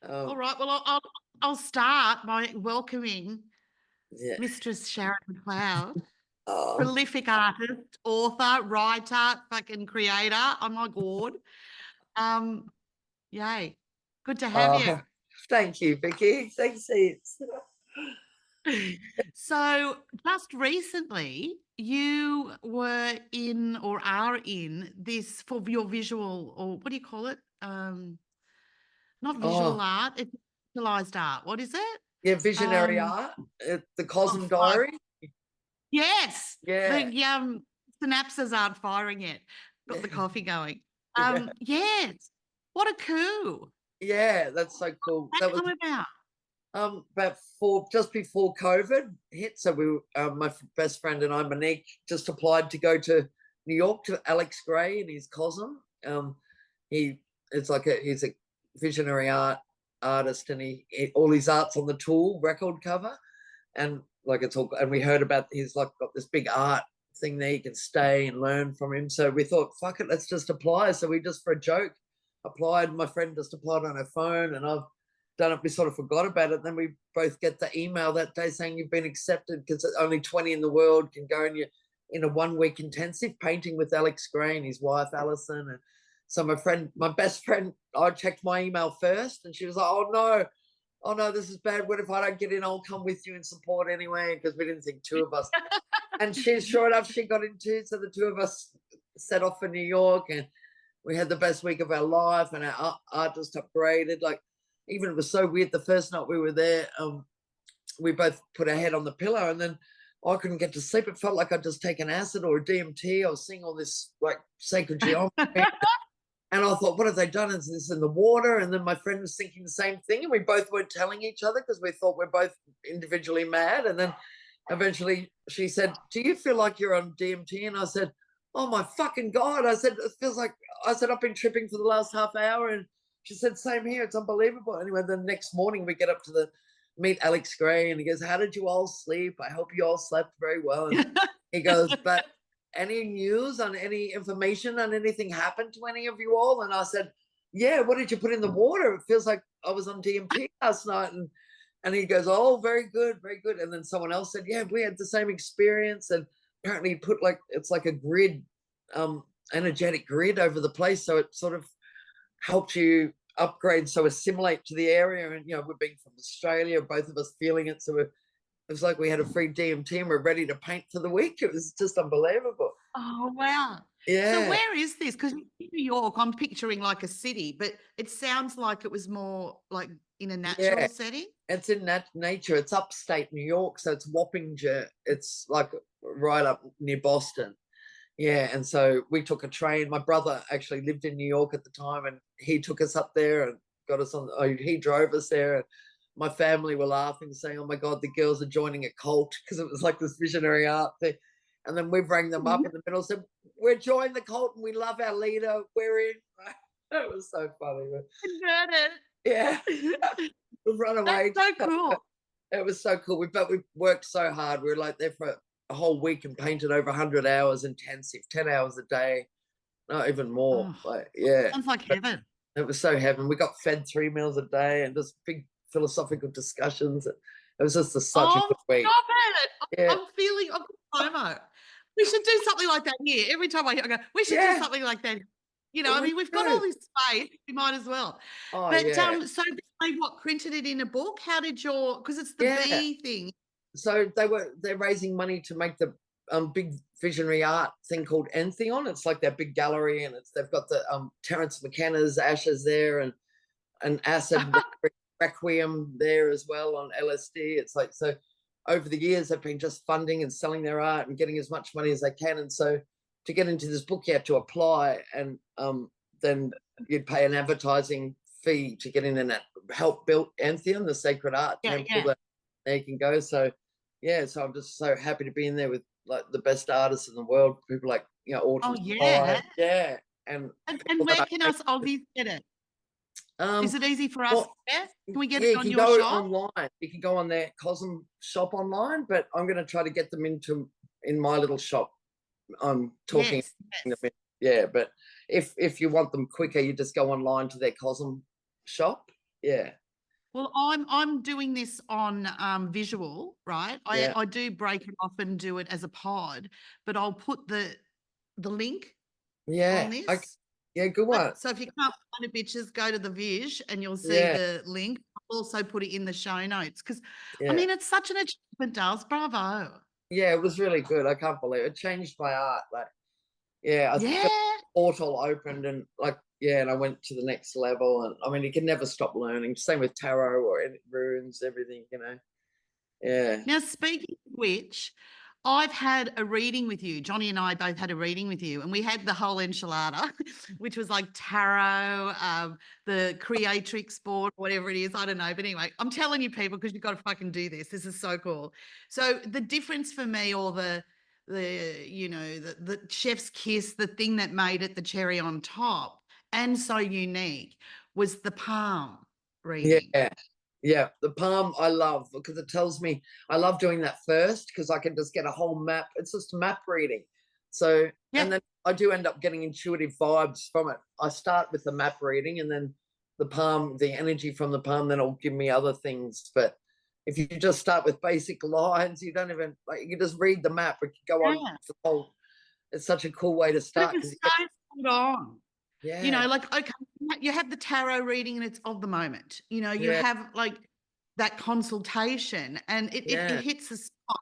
All right. Well, I'll start by welcoming Yeah. Mistress Sharon McLeod, Oh, prolific artist, author, writer, fucking creator. Oh my God. Um, yay. Good to have you. oh, thank you, Vicky. Thanks heaps. So just recently you were in or are in this for your visual, or what do you call it? Not visual Oh, art, it's visualized art. What is it? yeah, visionary Um, art, the oh Cosm fuck. Diary. Yes. Yeah, The synapses aren't firing yet. Got the yeah, coffee going. yeah, Yes. What a coup. yeah. That's so cool. That That was come about. about just before COVID hit. So my best friend and I, Monique, just applied to go to New York to Alex Gray and his Cosm. He he's a visionary artist, and he all his art's on the Tool record cover, and like it's all. And we heard about he's like got this big art thing there. You can stay and learn from him. So we thought, fuck it, let's just apply. So we just for a joke applied. My friend just applied on her phone, and I've done it. We sort of forgot about it. Then we both get the email that day saying you've been accepted because only 20 in the world can go in a 1 week intensive painting with Alex Gray and his wife Alison. And so my best friend, I checked my email first, and she was like, oh no, this is bad. What if I don't get in? I'll come with you and support anyway, because we didn't think two of us. And sure enough, she got in too. So the two of us set off for New York, and we had the best week of our life, and our art just upgraded. Like, even it was so weird. The first night we were there, we both put our head on the pillow, and then I couldn't get to sleep. It felt like I'd just taken acid or a DMT. I was seeing all this like sacred geometry. And I thought, what have they done? Is this in the water? And then my friend was thinking the same thing. And we both weren't telling each other because we thought we're both individually mad. And then eventually she said, do you feel like you're on DMT? And I said, oh my fucking God. I said, it feels like, I've been tripping for the last half hour. And she said, same here. It's unbelievable. Anyway, the next morning we get up to meet Alex Gray, and he goes, how did you all sleep? I hope you all slept very well. And he goes, but any news on any information on anything happened to any of you all? And I said, yeah, what did you put in the water? It feels like I was on DMT last night. And he goes, oh, very good, very good. And then someone else said, yeah, we had the same experience. And apparently he put it's like a grid, energetic grid over the place. So it sort of helped you upgrade, so assimilate to the area. And, we're being from Australia, both of us feeling it. So it was like we had a free DMT and we're ready to paint for the week. It was just unbelievable. Oh, wow. So Yeah. where is this? Because New York, I'm picturing like a city, but it sounds like it was more like in a natural setting. It's in nature. It's upstate New York, so it's Wappinger. It's like right up near Boston. Yeah, and so we took a train. My brother actually lived in New York at the time, and he took us up there and got us on. He drove us there. And my family were laughing, saying, "Oh my God, the girls are joining a cult," because it was like this visionary art thing. And then we rang them up in the middle, said, "We're joining the cult, and we love our leader. We're in." It was so funny. Converted. Yeah, we've run away. That's so cool. It was so cool. We worked so hard. We were like there for a whole week and painted over 100 hours intensive, 10 hours a day, not even more. Yeah, sounds like heaven. It was so heaven. We got fed 3 meals a day and just big philosophical discussions. It was just such a good week. Stop it. Yeah. I'm feeling FOMO. We should do something like that here. Every time I go, we should do something like that. I mean, we've got all this space. We might as well. Oh, but yeah. So they printed it in a book? How did because it's the bee thing. So they're raising money to make the big visionary art thing called Entheon. It's like their big gallery, and they've got the Terence McKenna's ashes there, and an acid requiem there as well on LSD. It's like, so over the years they've been just funding and selling their art and getting as much money as they can. And so to get into this book, you have to apply, and then you'd pay an advertising fee to get in and help build Entheon, the sacred art temple that there you can go. So so I'm just so happy to be in there with like the best artists in the world, people like Autumn. Yeah. And where can us Aussies get it? Is it easy for us? Can we get it on your shop? Online. You can go on their Cosm shop online, but I'm going to try to get them in my little shop. I'm talking. Yeah, but if you want them quicker, you just go online to their Cosm shop. Yeah. Well, I'm doing this on visual, right? Yeah. I do break it off and do it as a pod, but I'll put the link on Yeah. this. Yeah, good Right? one. So if you can't find it, bitches, go to the Vish and you'll see Yeah. the link. I'll also put it in the show notes because I Yeah. mean it's such an achievement, Dales. Bravo. Yeah, it was really good. I can't believe it. It changed my art. Like, yeah, I felt Yeah. portal opened and like, yeah, and I went to the next level. And I mean, you can never stop learning. Same with tarot or runes, everything, you know. Yeah. Now, speaking of which, I've had a reading with you. Johnny and I both had a reading with you, and we had the whole enchilada, which was like tarot, the creatrix board, whatever it is. I don't know. But anyway, I'm telling you, people, because you've got to fucking do this. This is so cool. So the difference for me, or the chef's kiss, the thing that made it the cherry on top and so unique was the palm reading. Yeah. Yeah. The palm I love because it tells me I love doing that first because I can just get a whole map. It's just a map reading. So, Yeah. and then I do end up getting intuitive vibes from it. I start with the map reading and then the palm, the energy from the palm, then it'll give me other things. But if you just start with basic lines, you don't even like you can just read the map. It can go on Yeah. the whole. It's such a cool way to But start it because was so spot on. You yeah, know, like, okay, you have the tarot reading and it's of the moment. You know, you yeah, have like that consultation and it yeah, hits a spot.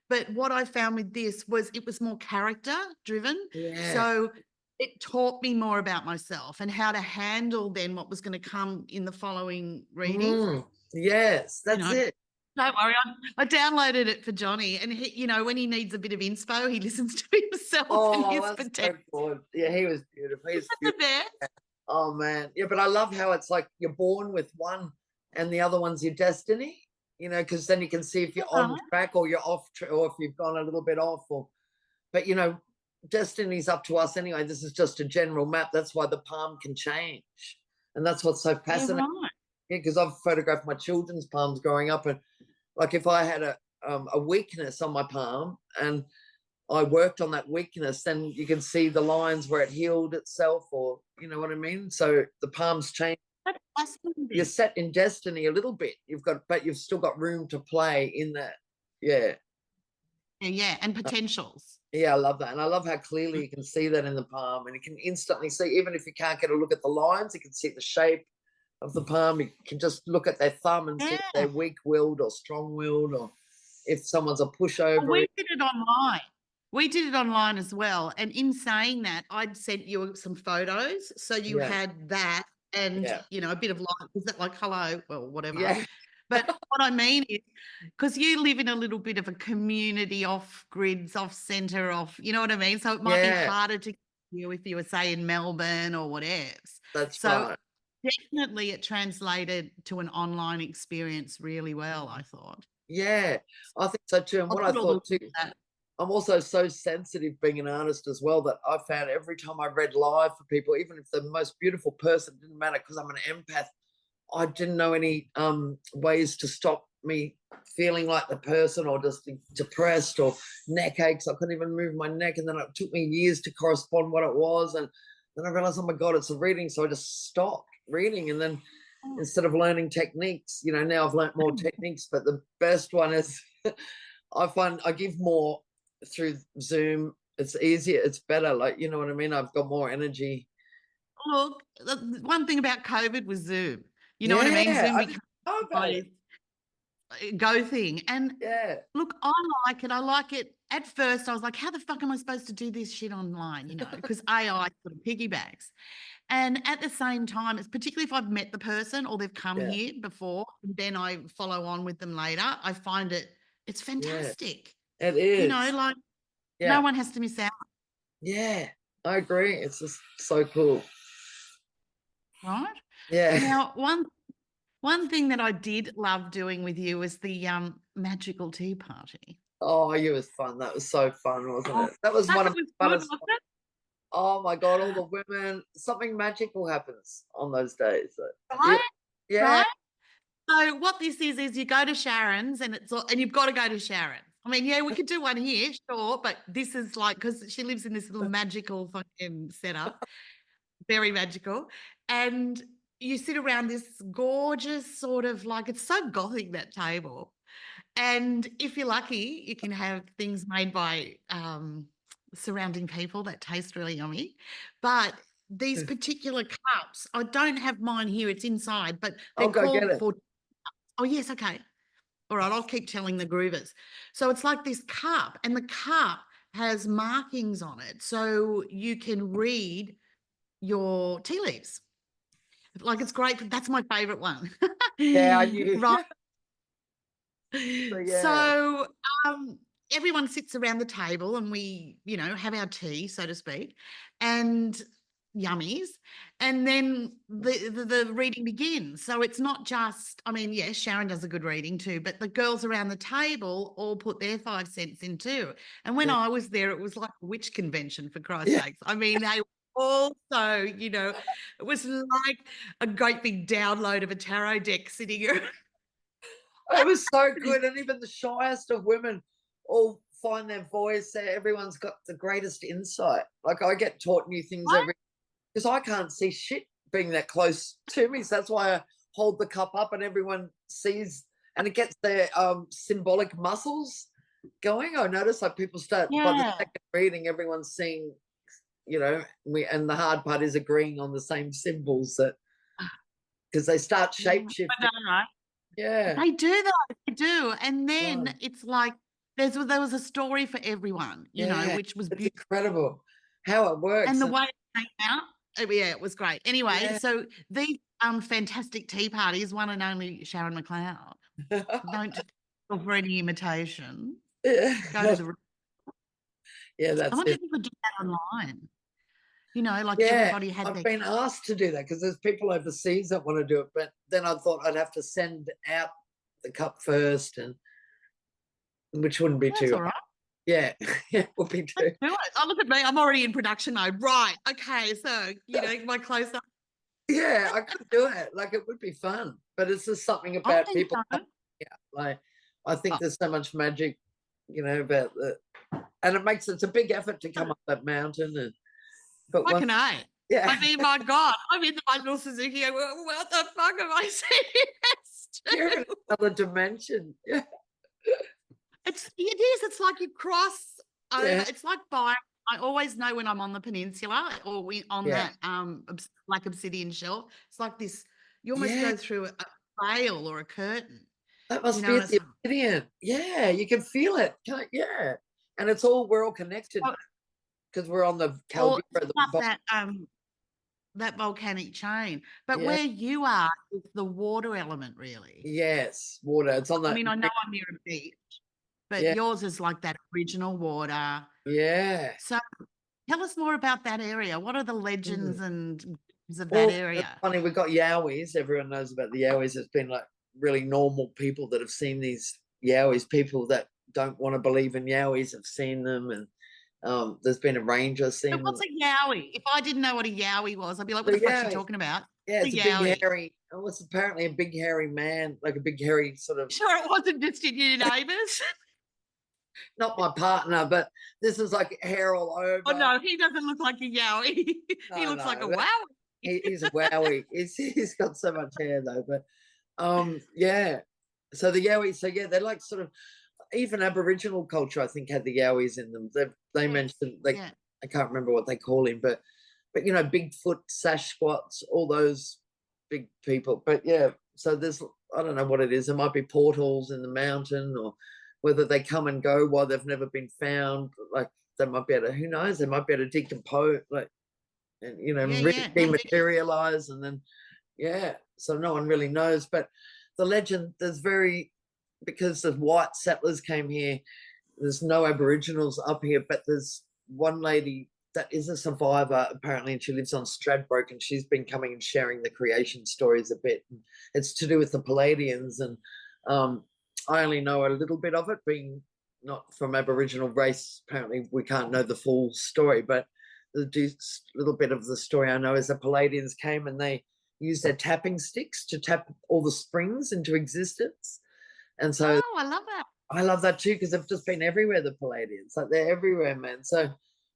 But what I found with this was it was more character driven. yeah. So it taught me more about myself and how to handle then what was going to come in the following reading. Yes, You that's know, it. don't worry. I downloaded it for Johnny, and he, you know, when he needs a bit of inspo, he listens to himself and Oh, his that's potential. so good. Yeah, he was beautiful. He's The beautiful. best. Oh man. Yeah, but I love how it's like you're born with one and the other one's your destiny, you know, because then you can see if you're on track or you're off or if you've gone a little bit off or but you know, destiny's up to us anyway. This is just a general map. That's why the palm can change. And that's what's so Yeah, fascinating. right. Yeah, because I've photographed my children's palms growing up and like if I had a weakness on my palm and I worked on that weakness, then you can see the lines where it healed itself, or you know what I mean. So the palms change. That's fascinating. You're set in destiny a little bit. But you've still got room to play in that. Yeah, Yeah, and potentials. yeah, I love that, and I love how clearly you can see that in the palm, and you can instantly see, even if you can't get a look at the lines, you can see the shape of the palm. You can just look at their thumb and see if Yeah. they're weak-willed or strong-willed, or if someone's a Well, pushover. we did it online. We did it online as well. And in saying that, I'd sent you some photos. So you Yeah, had that and, yeah, you know, a bit of light. Was that like hello? Well, whatever. yeah, But what I mean is, because you live in a little bit of a community off grids, off center, off, you know what I mean? So it might be yeah. harder to you if you were, say, in Melbourne or whatever. That's So right. definitely it translated to an online experience really well, I thought. Yeah, I think so too. And I'll what I put all the thought links too, to that. I'm also so sensitive being an artist as well that I found every time I read live for people, even if the most beautiful person didn't matter because I'm an empath, I didn't know any ways to stop me feeling like the person or just depressed or neck aches. I couldn't even move my neck. And then it took me years to correspond what it was. And then I realized, oh my God, it's a reading. So I just stopped reading. And then instead of learning techniques, you know, now I've learned more techniques, but the best one is I find I give more through Zoom. It's easier, it's better. Like, you know what I mean? I've got more energy. Look, the one thing about COVID was Zoom. You know what I mean? Yeah, Zoom I didn't became know about it. a go thing. And Yeah, look, I like it. I like it. At first, I was like, how the fuck am I supposed to do this shit online? You know, because AI sort of piggybacks. And at the same time, it's particularly if I've met the person or they've come yeah, here before, and then I follow on with them later, I find it's yeah. fantastic. It You know, is. like no Yeah, one has to miss out, yeah. I agree. It's just so cool. right? Yeah. Now, one thing that I did love doing with you was the magical tea party. Oh, it was fun. That was so fun, wasn't Oh, it? That was one that of was the good, funnest. wasn't it? Oh my God, all the women, something magical happens on those days. Yeah, Right? yeah, Right? So what this is you go to Sharon's and and you've got to go to Sharon's. I mean, yeah, we could do one here, sure, but this is like because she lives in this little magical fucking setup, very magical. And you sit around this gorgeous sort of like, it's so gothic, that table. And if you're lucky, you can have things made by surrounding people that taste really yummy. But these particular cups, I don't have mine here, it's inside, but they're I'll go get called it. for. Oh, yes, okay. All right, I'll keep telling the groovers. So it's like this cup, and the cup has markings on it. So you can read your tea leaves. Like, it's great. That's my favorite one. Yeah, I knew. Right. So, yeah. So everyone sits around the table and we, have our tea, so to speak, and yummies. And then the reading begins. So it's not just, I mean, yes, Sharon does a good reading too, but the girls around the table all put their 5 cents in too. And when Yeah. I was there, it was like a witch convention, for Christ's Yeah. sakes. I mean, they also, it was like a great big download of a tarot deck sitting around. It was so good. And even the shyest of women all find their voice. Everyone's got the greatest insight. Like, I get taught new things because I can't see shit being that close to me. So that's why I hold the cup up and everyone sees, and it gets their symbolic muscles going. I notice like people start by the second reading, everyone's seeing, and the hard part is agreeing on the same symbols, that because they start shape shifting. Right? Yeah, they do though. They do, and then Right. it's like there was a story for everyone, which was it's beautiful. incredible how it works. And the way it came out, it was great. Anyway, Yeah. so these fantastic tea parties, one and only Sharon McLeod. Don't for any imitation. Yeah. Go to the. Yeah, I that's wonder it. if you could do that online. Like Yeah, everybody had I've their. been asked to do that because there's people overseas that want to do it, but then I thought I'd have to send out the cup first, and which wouldn't be That's too. all right. Yeah, yeah, would be too. Let's do it. Oh, look at me. I'm already in production mode. Right. Okay. So, my close up. Yeah, I could do it. Like, it would be fun, but it's just something I about think people. so. Yeah, like I think Oh. there's so much magic, about the, and it's a big effort to come up that mountain, and but Why can I? yeah, I mean, my God, I'm in my little Suzuki. What the fuck am I saying yes to? you're in another dimension. Yeah, It is. It's like you cross over. yeah, It's like I always know when I'm on the peninsula or on yeah, that like obsidian shelf. It's like this. You almost yeah. go through a veil or a curtain. That must be And at the obsidian. Yeah, you can feel it. Yeah, and we're all connected because we're on the or caldera. that volcanic chain. But Yeah. where you are is the water element, really. Yes, water. It's on I that. mean, I know I'm near a beach, but Yeah, yours is like that original water. yeah. So tell us more about that area. What are the legends Mm. and myths of that Well, it's area? funny. We've got yowies. Everyone knows about the yowies. It's been like really normal people that have seen these yowies. People that don't want to believe in yowies have seen them, and there's been a ranger So seen them. what's a yowie? If I didn't know what a yowie was, I'd be like, what The the fuck's she yowie. talking about? Yeah, it's A a big yowie. hairy. Oh, it's apparently a big hairy man, like a big hairy sort of. Sure, it wasn't just in your neighbours. Not my partner, but this is like hair all over. Oh no, he doesn't look like a yowie. He looks like a wowie. He's a wowie. He's got so much hair though, but yeah. So the yowies, they're like sort of, even Aboriginal culture, I think, had the yowies in them. They mentioned I can't remember what they call him, but Bigfoot, Sasquatch, all those big people. But yeah, so there's, I don't know what it is. There might be portals in the mountain, or whether they come and go while they've never been found. Like, they might be able to, who knows, they might be able to decompose, like, and dematerialize, and then so no one really knows. But the legend, because the white settlers came here, there's no Aboriginals up here, but there's one lady that is a survivor apparently, and she lives on Stradbroke, and she's been coming and sharing the creation stories a bit. It's to do with the Pleiadeans, and I only know a little bit of it, being not from Aboriginal race. Apparently we can't know the full story, but the little bit of the story I know is the Pleiadians came and they used their tapping sticks to tap all the springs into existence. And so I love that. I love that too, because they've just been everywhere, the Pleiadians. Like, they're everywhere, man. So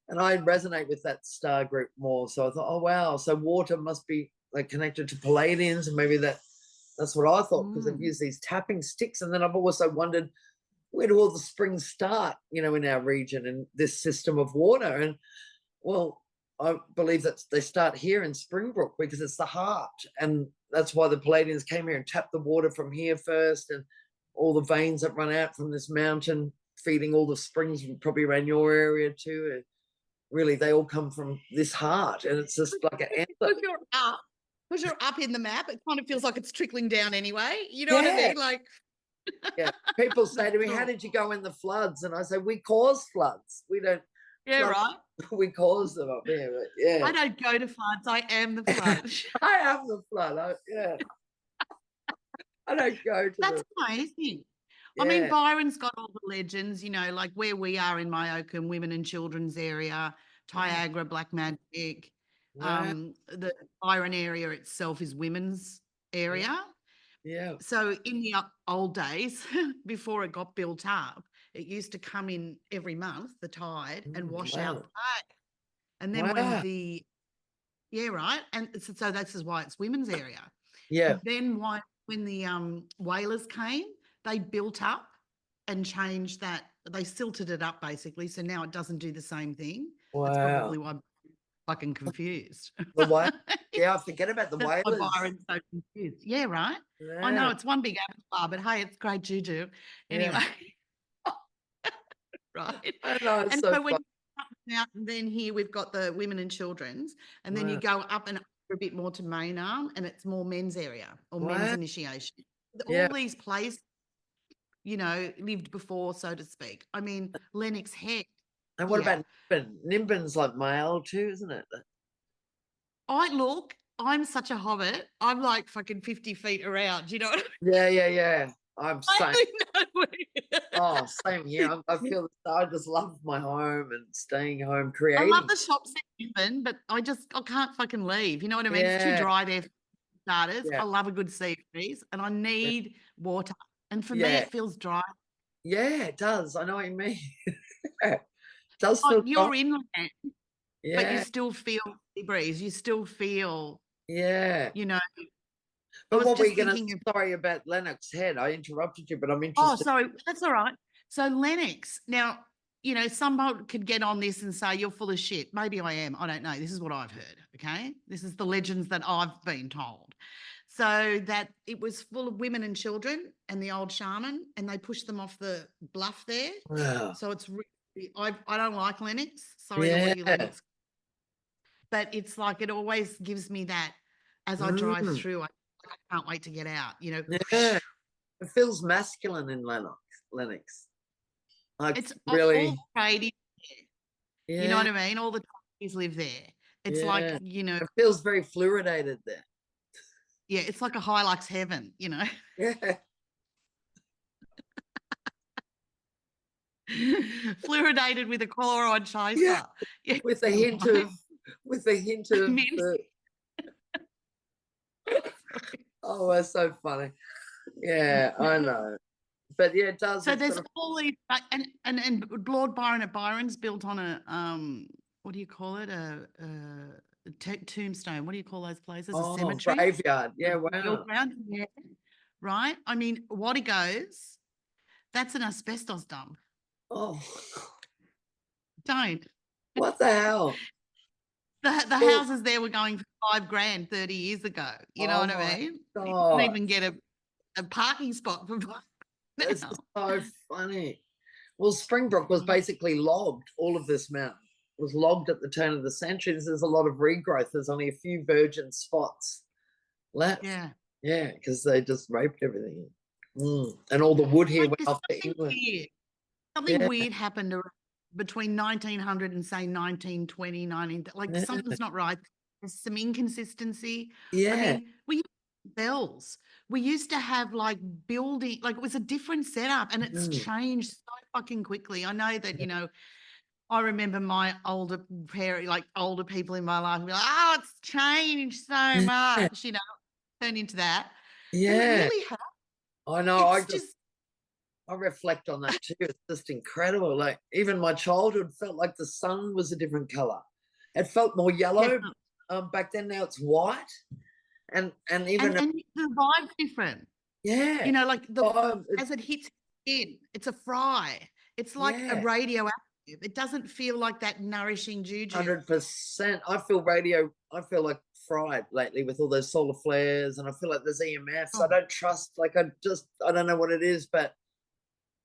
And I resonate with that star group more. So I thought, oh wow, so water must be like connected to Pleiadians, and maybe that's what I thought, because they've used these tapping sticks. And then I've also wondered, where do all the springs start, in our region and this system of water? And well, I believe that they start here in Springbrook because it's the heart. And that's why the Pleiadians came here and tapped the water from here first, and all the veins that run out from this mountain, feeding all the springs probably around your area too. And really, they all come from this heart. And it's just like an antler. Because you're up in the map, it kind of feels like it's trickling down anyway. You know what I mean? Like, yeah. People say to me, how did you go in the floods? And I say, we cause floods. We don't. Yeah, right. We cause them up here. But yeah. I don't go to floods. I am the flood. I am the flood. Yeah. I don't go to That's amazing. Yeah. I mean, Byron's got all the legends, like where we are in Myocum, women and children's area, Tiagra, black magic. The Byron area itself is women's area. Yeah. So in the old days, before it got built up, it used to come in every month, the tide, and wash out the tide. And then when the, right. And so this is why it's women's area. Yeah. And then when the whalers came, they built up and changed that. They silted it up basically. So now it doesn't do the same thing. Wow. That's probably why I'm fucking confused. The whale? Yeah, I forget about the whalers. That's why Byron's so confused. Yeah, right. Yeah. I know it's one big avatar, but hey, it's great juju. Anyway. Yeah. Right. I know, it's and so when out, then here we've got the women and children's, and then you go up and a bit more to Maiden, and it's more men's area or men's initiation. All these places, lived before, so to speak. I mean, Lennox Head. And what about Nimbin? Nimbin's like male too, isn't it? I'm such a hobbit. I'm like fucking 50 feet around. You know what I mean? Yeah. I'm same. Same here. I feel I just love my home and staying home, creating. I love the shops in Nimbin, but I can't fucking leave. You know what I mean? It's too dry there for starters. I love a good sea breeze, and I need water. And for me, it feels dry. Yeah, it does. I know what you mean. It does feel you're inland, but you still feel sea breeze. You still feel, But what were you going to sorry about Lennox Head? I interrupted you, but I'm interested. Oh, sorry. That's all right. So Lennox, now, someone could get on this and say, you're full of shit. Maybe I am. I don't know. This is what I've heard, okay? This is the legends that I've been told. So that it was full of women and children and the old shaman, and they pushed them off the bluff there. Wow. So it's really, I don't like Lennox. Sorry to you, Lennox. But it's like it always gives me that as I drive through, I can't wait to get out, Yeah. It feels masculine in Lennox. Like it's really all trading there. You know what I mean? All the tradies live there. It's like, it feels very fluoridated there. Yeah, it's like a Hilux heaven, Yeah. Fluoridated with a chloride chaser. Yeah. With a hint of oh, that's so funny. Yeah, I know. But yeah, it does. So there's all these, and Lord Byron at Byron's built on a what do you call it? A tombstone. What do you call those places? A cemetery. Graveyard. Yeah, wow. Yeah. Right. I mean, what he goes, that's an asbestos dump. Oh. Don't. What the hell? The houses there were going for $5,000 30 years ago. You know what I mean? God. You couldn't even get a parking spot for It's so funny. Well, Springbrook was basically logged. All of this mountain was logged at the turn of the century. There's a lot of regrowth. There's only a few virgin spots left. Yeah, because they just raped everything. And all the wood here went off to England. Something weird happened between 1900 and say 1920, something's not right. There's some inconsistency. Yeah. I mean, we used to have bells. We used to have building, it was a different setup, and it's changed so fucking quickly. I know that, I remember my older people in my life be like, oh, it's changed so much, turned into that. Yeah. And it really has. I know. I reflect on that too. It's just incredible. Like even my childhood felt like the sun was a different color. It felt more yellow. Definitely. Back then, now it's white, and even And the vibe's different. yeah, You know, like it's, as it hits in, it's a fry. It's like a yeah, radioactive. It doesn't feel like that nourishing juju. 100%. I feel like fried lately with all those solar flares, and I feel like there's EMFs. I Oh, don't trust. Like I don't know what it is, but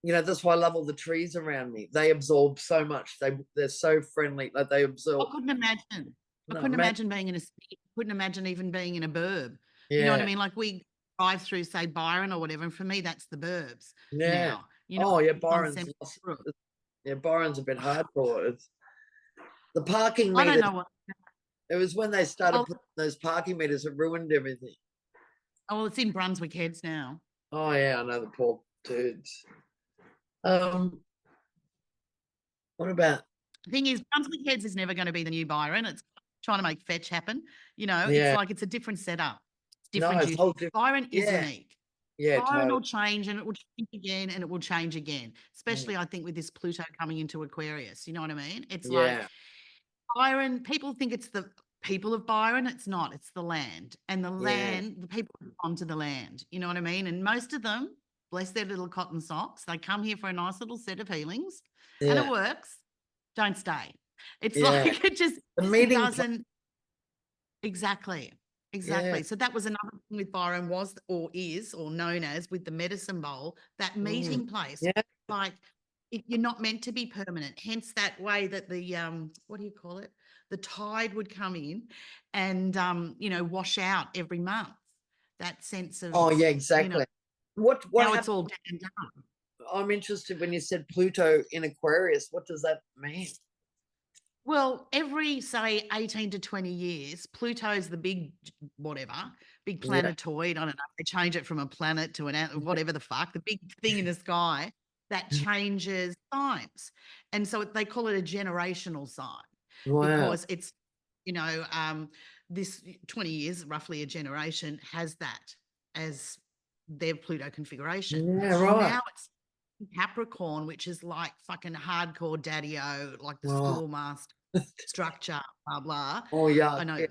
that's why I love all the trees around me. They absorb so much. They're so friendly. Like they absorb. I couldn't imagine. I No, couldn't man, imagine being in a city. I couldn't imagine even being in a burb. You know what I yeah, mean? Like we drive through, say, Byron or whatever, and for me, that's the burbs yeah. now. You know, Oh yeah, on Byron's Central lost. Brook. Yeah, Byron's a bit hardcore. It's the parking I don't meters. know what. It was when they started Oh, putting those parking meters that ruined everything. well, it's in Brunswick Heads now. Oh yeah, I know the poor dudes. Um, what about The thing is, Brunswick Heads is never going to be the new Byron. It's trying to make fetch happen. You know, it's yeah? like it's a different setup. It's No, different it's juice. whole different. Byron is Yeah, unique. yeah, Byron totally. will change and it will change again and it will change again, Mm, especially I think with this Pluto coming into Aquarius. You know what I mean? It's like yeah, Byron, people think it's the people of Byron. It's not, it's the land. And the yeah, land, the people respond to the land. You know what I mean? And most of them, bless their little cotton socks, they come here for a nice little set of healings and it yeah, works. Don't stay. It's yeah. like The it meeting place. doesn't exactly. Yeah, Exactly. So that was another thing with Byron was or is or known as with the medicine bowl, that mm, meeting place. yeah. Like you're not meant to be permanent. Hence that way that the what do you call it? The tide would come in and wash out every month. That sense of, Oh yeah, you know, exactly. What now it's happened? all dead and done. I'm interested when you said Pluto in Aquarius. What does that mean? Well, every say 18 to 20 years, Pluto's the big whatever, big Yeah, planetoid. I don't know. They change it from a planet to whatever the fuck, the big thing in the sky that changes signs. And so they call it a generational sign wow. because it's, this 20 years, roughly a generation, has that as their Pluto configuration. Yeah, Well, right. now it's Capricorn, which is like fucking hardcore daddy-o, like the Oh, schoolmaster structure, blah, blah. oh yeah, I know. yeah,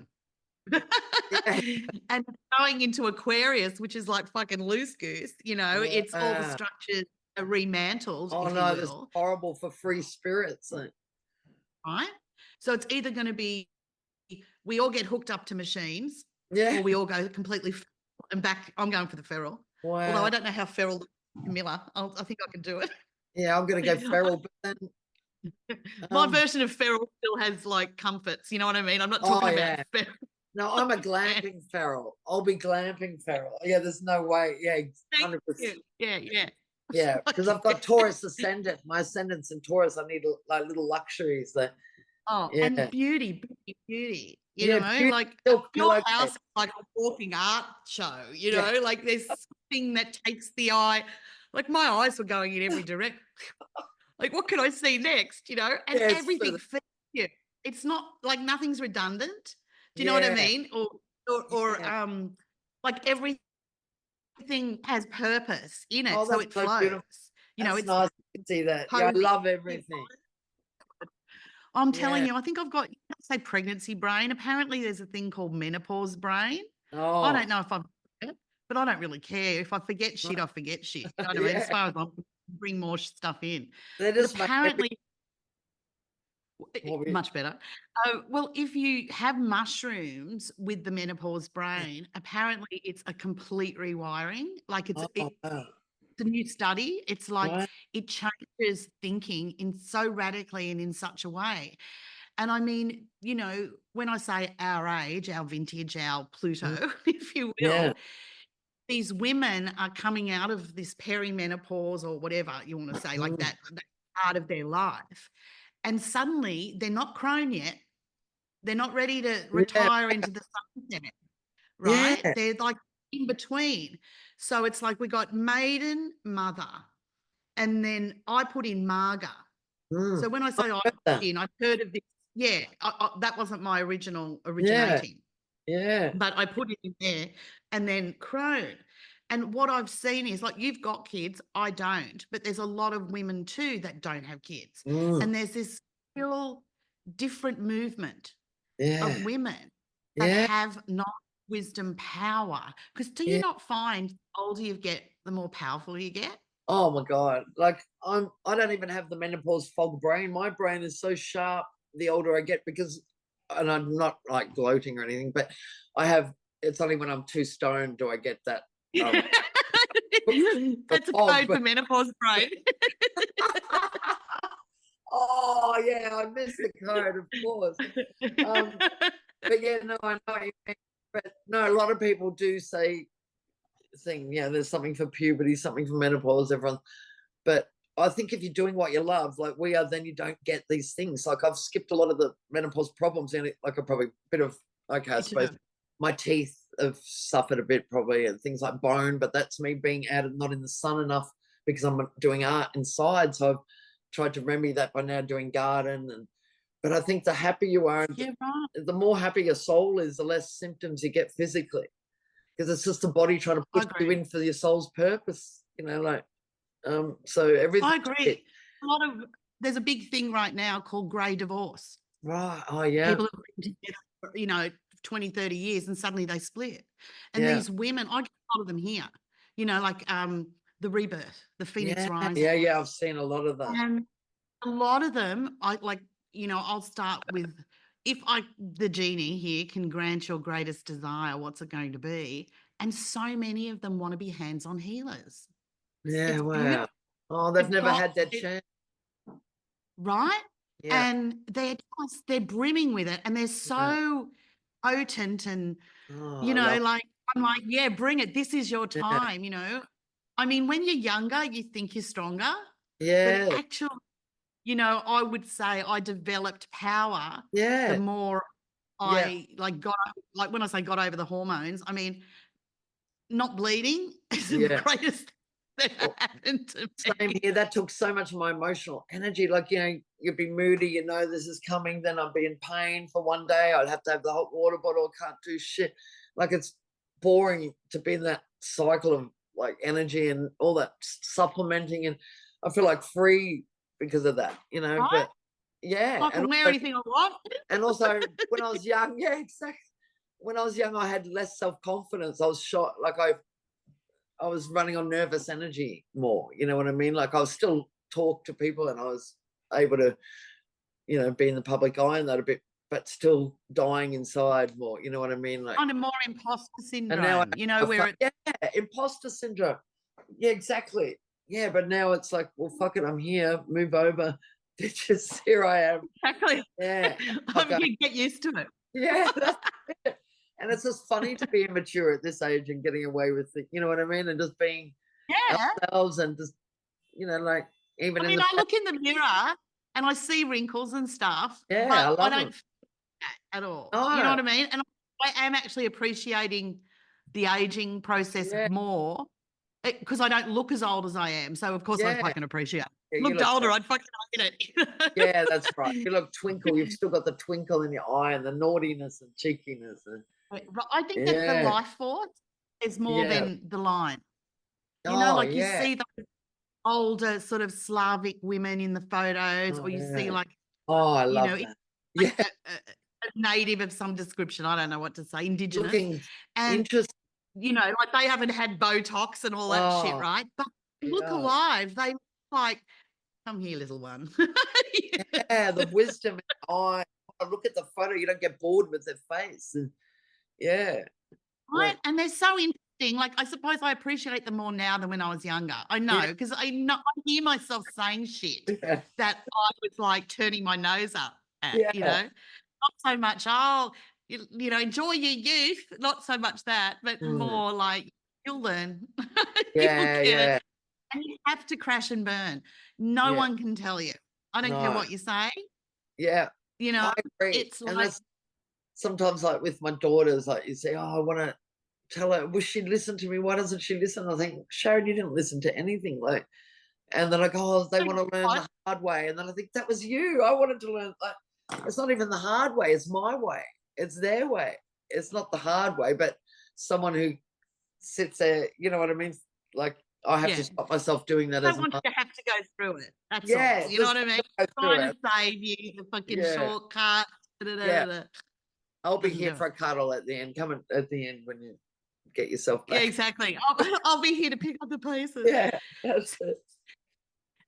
yeah. And going into Aquarius, which is like fucking loose goose, it's all the Wow. structures are remantled, Oh if you no, this is will, horrible for free spirits. right? So it's either going to be we all get hooked up to machines Yeah. or we all go completely and back. I'm going for the feral, although Wow. I don't know how feral Camilla. I think I can do it. Yeah, I'm gonna go feral, but then My um version of feral still has like comforts. You know what I mean? I'm not oh talking about yeah. feral. No, I'm a glamping feral. I'll be glamping feral. Yeah, there's no way. Yeah, Thank 100%. you. Yeah, yeah. Yeah, Like, because I've got Taurus ascendant. My ascendant's in Taurus. I need like little luxuries that oh, and yeah. beauty, beauty, beauty. Yeah, beauty Like silk your pillowcase. house is like a walking art show. Yeah. Like there's something that takes the eye. Like my eyes were going in every direction. Like what can I see next? And Yeah, it's for everything fits you. It's not like nothing's redundant. Do you know what I yeah. mean? Or Yeah. like everything has purpose in it, Oh, so that's it so flows. beautiful. That's It's nice to see that. Yeah, I cozy. love everything. I'm telling Yeah. you, I think I've got, say pregnancy brain. Apparently, there's a thing called menopause brain. I Oh, don't know if I've, but I don't really care. If I forget shit, I forget shit. You know what I mean? As yeah. far as I bring more stuff in. They But just make every apparently, hobby. much better. Well, if you have mushrooms with the menopause brain, apparently it's a complete rewiring. Like Oh, wow. it's a new study. It's like Right. it changes thinking in so radically and in such a way. And I mean, when I say our age, our vintage, our Mm, Pluto, if you yeah. will, these women are coming out of this perimenopause or whatever you want to say, like Mm, that part of their life. And suddenly they're not crone yet. They're not ready to yeah. retire into the sunset, right? Yeah. They're like in between. So it's like we got Maiden, Mother, and then I put in Maga. Mm. So when I say I Heard put that. in, I've heard of this. Yeah, that wasn't my Yeah. originating, Yeah. but I put it in there and then Crone. And what I've seen is, like, you've got kids, I don't, but there's a lot of women too that don't have kids. And there's this still different movement Yeah. of women that Yeah. have not wisdom power. Because do you not find the older you get, the more powerful you get? Oh my God. Like I don't even have the menopause fog brain. My brain is so sharp the older I get because, and I'm not like gloating or anything, but it's only when I'm too stoned do I get that. That's a fog, code for but- menopause brain. Oh yeah, I missed the code, of course. But yeah, no, I know what you mean. But no, a lot of people do say there's something for puberty, something for menopause, everyone. But I think if you're doing what you love, like we are, then you don't get these things. Like I've skipped a lot of the menopause problems in it. Like I probably a bit of, okay, I suppose my teeth have suffered a bit probably and things like bone, but that's me being out and not in the sun enough because I'm doing art inside. So I've tried to remedy that by now doing garden. But I think the happier you are, the more happy your soul is, the less symptoms you get physically. Because it's just the body trying to push you in for your soul's purpose, so everything. I agree. There's a big thing right now called grey divorce. Right. Oh yeah. People have been together for, 20, 30 years and suddenly they split. And these women, I get a lot of them here, like the rebirth, the Phoenix Rising. Yeah. I've seen a lot of that. And a lot of them, I'll start with, the genie here can grant your greatest desire, what's it going to be? And so many of them want to be hands-on healers. Yeah, wow. Oh, they've never had that chance. Right? Yeah. And they're brimming with it and they're so potent and, I'm like, yeah, bring it. This is your time, I mean, when you're younger, you think you're stronger. Yeah. But actually, I would say I developed power Yeah. the more I when I say got over the hormones, I mean, not bleeding is the greatest thing that happened to me. Same here. That took so much of my emotional energy. Like, you'd be moody, this is coming, then I'd be in pain for one day. I'd have to have the hot water bottle, can't do shit. Like, it's boring to be in that cycle of like energy and all that supplementing. And I feel like free because of that, Right? but yeah. I can wear anything I want. And also when I was young, exactly. When I was young, I had less self-confidence. I was shot, like I was running on nervous energy more, you know what I mean? Like I was still talk to people and I was able to, be in the public eye and that a bit, but still dying inside more, you know what I mean? Like kind of more imposter syndrome, and now where imposter syndrome. Yeah, exactly. Yeah, but now it's like, well, fuck it, I'm here, move over. Bitches, here I am. Exactly. Yeah. You get used to it. Yeah, that's it. And it's just funny to be immature at this age and getting away with it, you know what I mean? And just being ourselves and just, like even I look in the mirror and I see wrinkles and stuff. Yeah, but I don't love feel that at all. No. You know what I mean? And I am actually appreciating the aging process more because I don't look as old as I am. So of course I fucking appreciate it. Looked older, I'd fucking hate it. Yeah, that's right. You look twinkle. You've still got the twinkle in your eye and the naughtiness and cheekiness. And I think that the life force is more than the line. You see those older sort of Slavic women in the photos, or you see like, I love that. Like a native of some description. I don't know what to say, indigenous. Looking and interesting. Like they haven't had Botox and all that shit, right? But look alive. They look like, come here, little one. Yeah, the wisdom. I look at the photo, you don't get bored with their face. Right. And they're so interesting. Like, I suppose I appreciate them more now than when I was younger. I know, because I hear myself saying shit that I was like turning my nose up at, not so much, enjoy your youth, not so much that, but more like, you'll learn. Yeah. And you have to crash and burn. No one can tell you. I don't care what you say. Yeah. I agree. It's and like sometimes like with my daughters, like you say, I want to tell her, wish she'd listen to me. Why doesn't she listen? I think, Sharon, you didn't listen to anything. Like, and then I go, they want to learn the hard way. And then I think, that was you. I wanted to learn. Like, it's not even the hard way. It's my way. It's their way. It's not the hard way, but someone who sits there, you know what I mean? Like I have to Yeah. stop myself doing that I as don't a want mum. you to have to go through it. That's Yeah, all. You know just what I mean? go through Trying it. to save you the fucking Yeah, shortcut. yeah. I'll be Doesn't here do for it. a cuddle at the end. Come at the end when you get yourself Yeah, back. exactly. I'll be here to pick up the pieces. Yeah, that's it.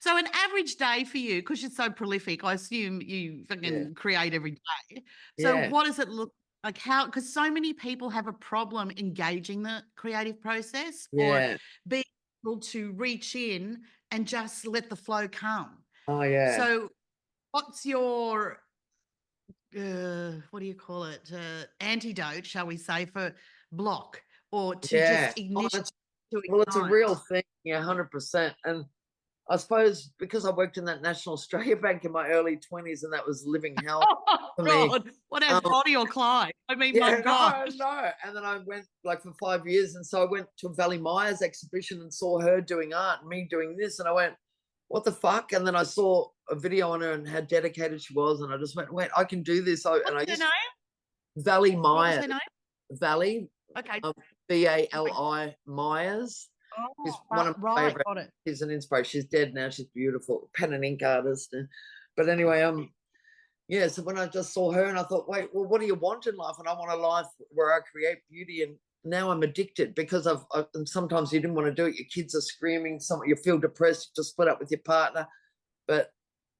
So an average day for you, because you're so prolific, I assume you Yeah, fucking create every day. So yeah, what does it look like? How? Because so many people have a problem engaging the creative process or yeah. being able to reach in and just let the flow come. Oh yeah, So what's your what do you call it? Antidote, shall we say, for block or to yeah. just Oh, ignition that's to well, it's a real ignite? thing. Yeah, 100%. And I suppose because I worked in that National Australia Bank in my early 20s, and that was living hell Oh for me. God, what has Bonnie or Clyde? I mean, my Yeah, gosh. no. And then I went like for 5 years. And so I went to a Vali Myers exhibition and saw her doing art and me doing this. And I went, what the fuck? And then I saw a video on her and how dedicated she was. And I just went, wait, I can do this. And What's I her used name? Vali What was Myers, her name? Vali, Okay. Vali Myers. She's Oh, one of my right, favorite. got it. She's an inspiration. She's dead now. She's beautiful, pen and ink artist. But anyway, yeah, so when I just saw her and I thought, wait, well, what do you want in life? And I want a life where I create beauty. And now I'm addicted because and sometimes you didn't want to do it. Your kids are screaming, you feel depressed, you just split up with your partner. But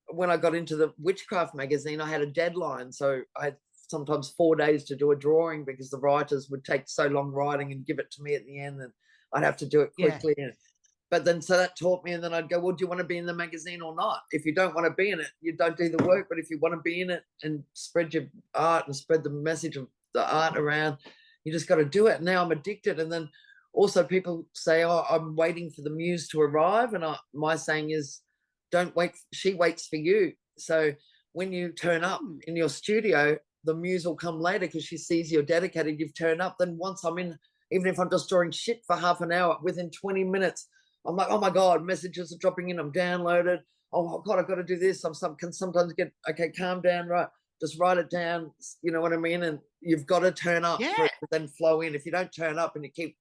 when I got into the witchcraft magazine, I had a deadline. So I had sometimes 4 days to do a drawing because the writers would take so long writing and give it to me at the end. And I'd have to do it Yeah. quickly. But then, so that taught me, and then I'd go, well, do you want to be in the magazine or not? If you don't want to be in it, you don't do the work. But if you want to be in it and spread your art and spread the message of the art around, you just got to do it. Now I'm addicted. And then also people say, oh, I'm waiting for the muse to arrive. And my saying is, don't wait. She waits for you. So when you turn up in your studio, the muse will come later because she sees you're dedicated, you've turned up. Then once I'm in, even if I'm just drawing shit for half an hour, within 20 minutes, I'm like, oh my God, messages are dropping in. I'm downloaded. Oh God, I've got to do this. Can sometimes get, okay, calm down, right? Just write it down. You know what I mean? And you've got to turn up Yeah. for it to then flow in. If you don't turn up and you keep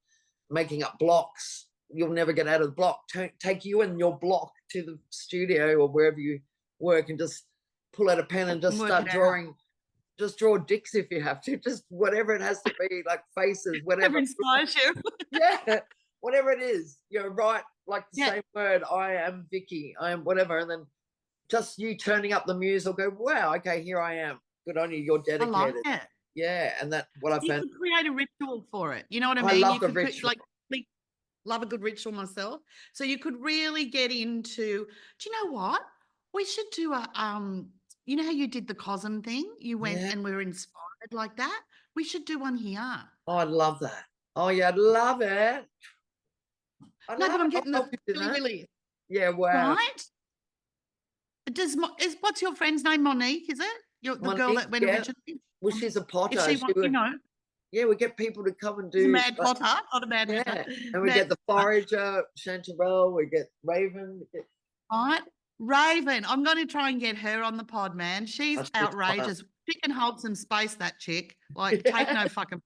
making up blocks, you'll never get out of the block. Take you and your block to the studio or wherever you work and just pull out a pen and just start drawing. Just draw dicks if you have to. Just whatever it has to be, like faces, whatever. Whatever inspires you. Yeah, whatever it is. You're right. Like the Yeah. same word. I am Vicky. I am whatever. And then just you turning up the muse will go, wow, okay, here I am. Good on you. You're I dedicated. like it. Yeah. And that's what I You found. could create a ritual for it. You know what I I mean? love You the could ritual. love a good ritual myself. So you could really get into, do you know what? We should do you know how you did the Cosm thing? You went Yeah. and we were inspired like that. We should do one here. Oh, I'd love that. Oh, yeah, I'd love it. I'd No, but love I'm it. I'll getting help the you do that. really, Yeah, wow. right? What's your friend's name? Monique, is it? The girl Monique, that went yeah. originally? Well, she's a If potter. she She wants, would, yeah, we get people to come and she's a do, mad potter, not a mad hatter. yeah. And we Mad get the forager, Chanterelle, we get Raven. right? Raven, I'm going to try and get her on the pod, man. She's She's outrageous. She can hold some space, that chick. Like, yeah. take no fucking.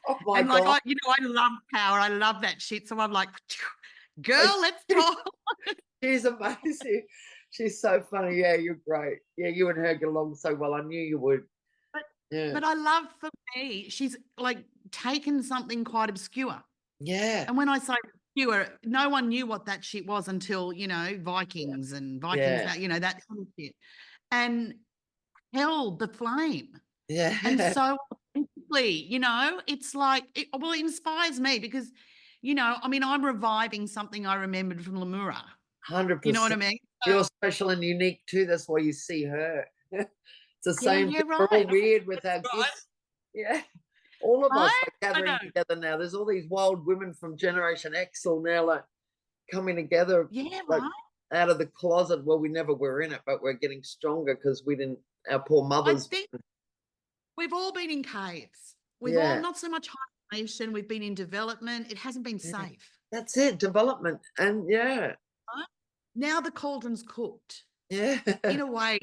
Oh my And like, God. I love power. I love that shit. So I'm like, girl, let's talk. She's amazing. She's so funny. Yeah, you're great. Yeah, you and her get along so well. I knew you would. But I love, for me, she's like taken something quite obscure. Yeah. And when I say obscure, no one knew what that shit was until, Vikings and Vikings, that, that kind of shit. And held the flame. Yeah. And so authentically, it's like, it inspires me because, I'm reviving something I remembered from Lemura. 100%. You know what I mean? You're special and unique too. That's why you see her. It's the same Yeah, thing. right. We're all weird with our Right. gifts. Yeah. All of us Right? are gathering together now. There's all these wild women from Generation X all now like coming together. Yeah, like, right. out of the closet. Well, we never were in it, but we're getting stronger because our poor I mothers. think we've all been in caves. We've Yeah. all, not so much hibernation, we've been in development. It hasn't been Yeah. safe. That's it, development. And yeah. Right? Now the cauldron's cooked. Yeah. In a way,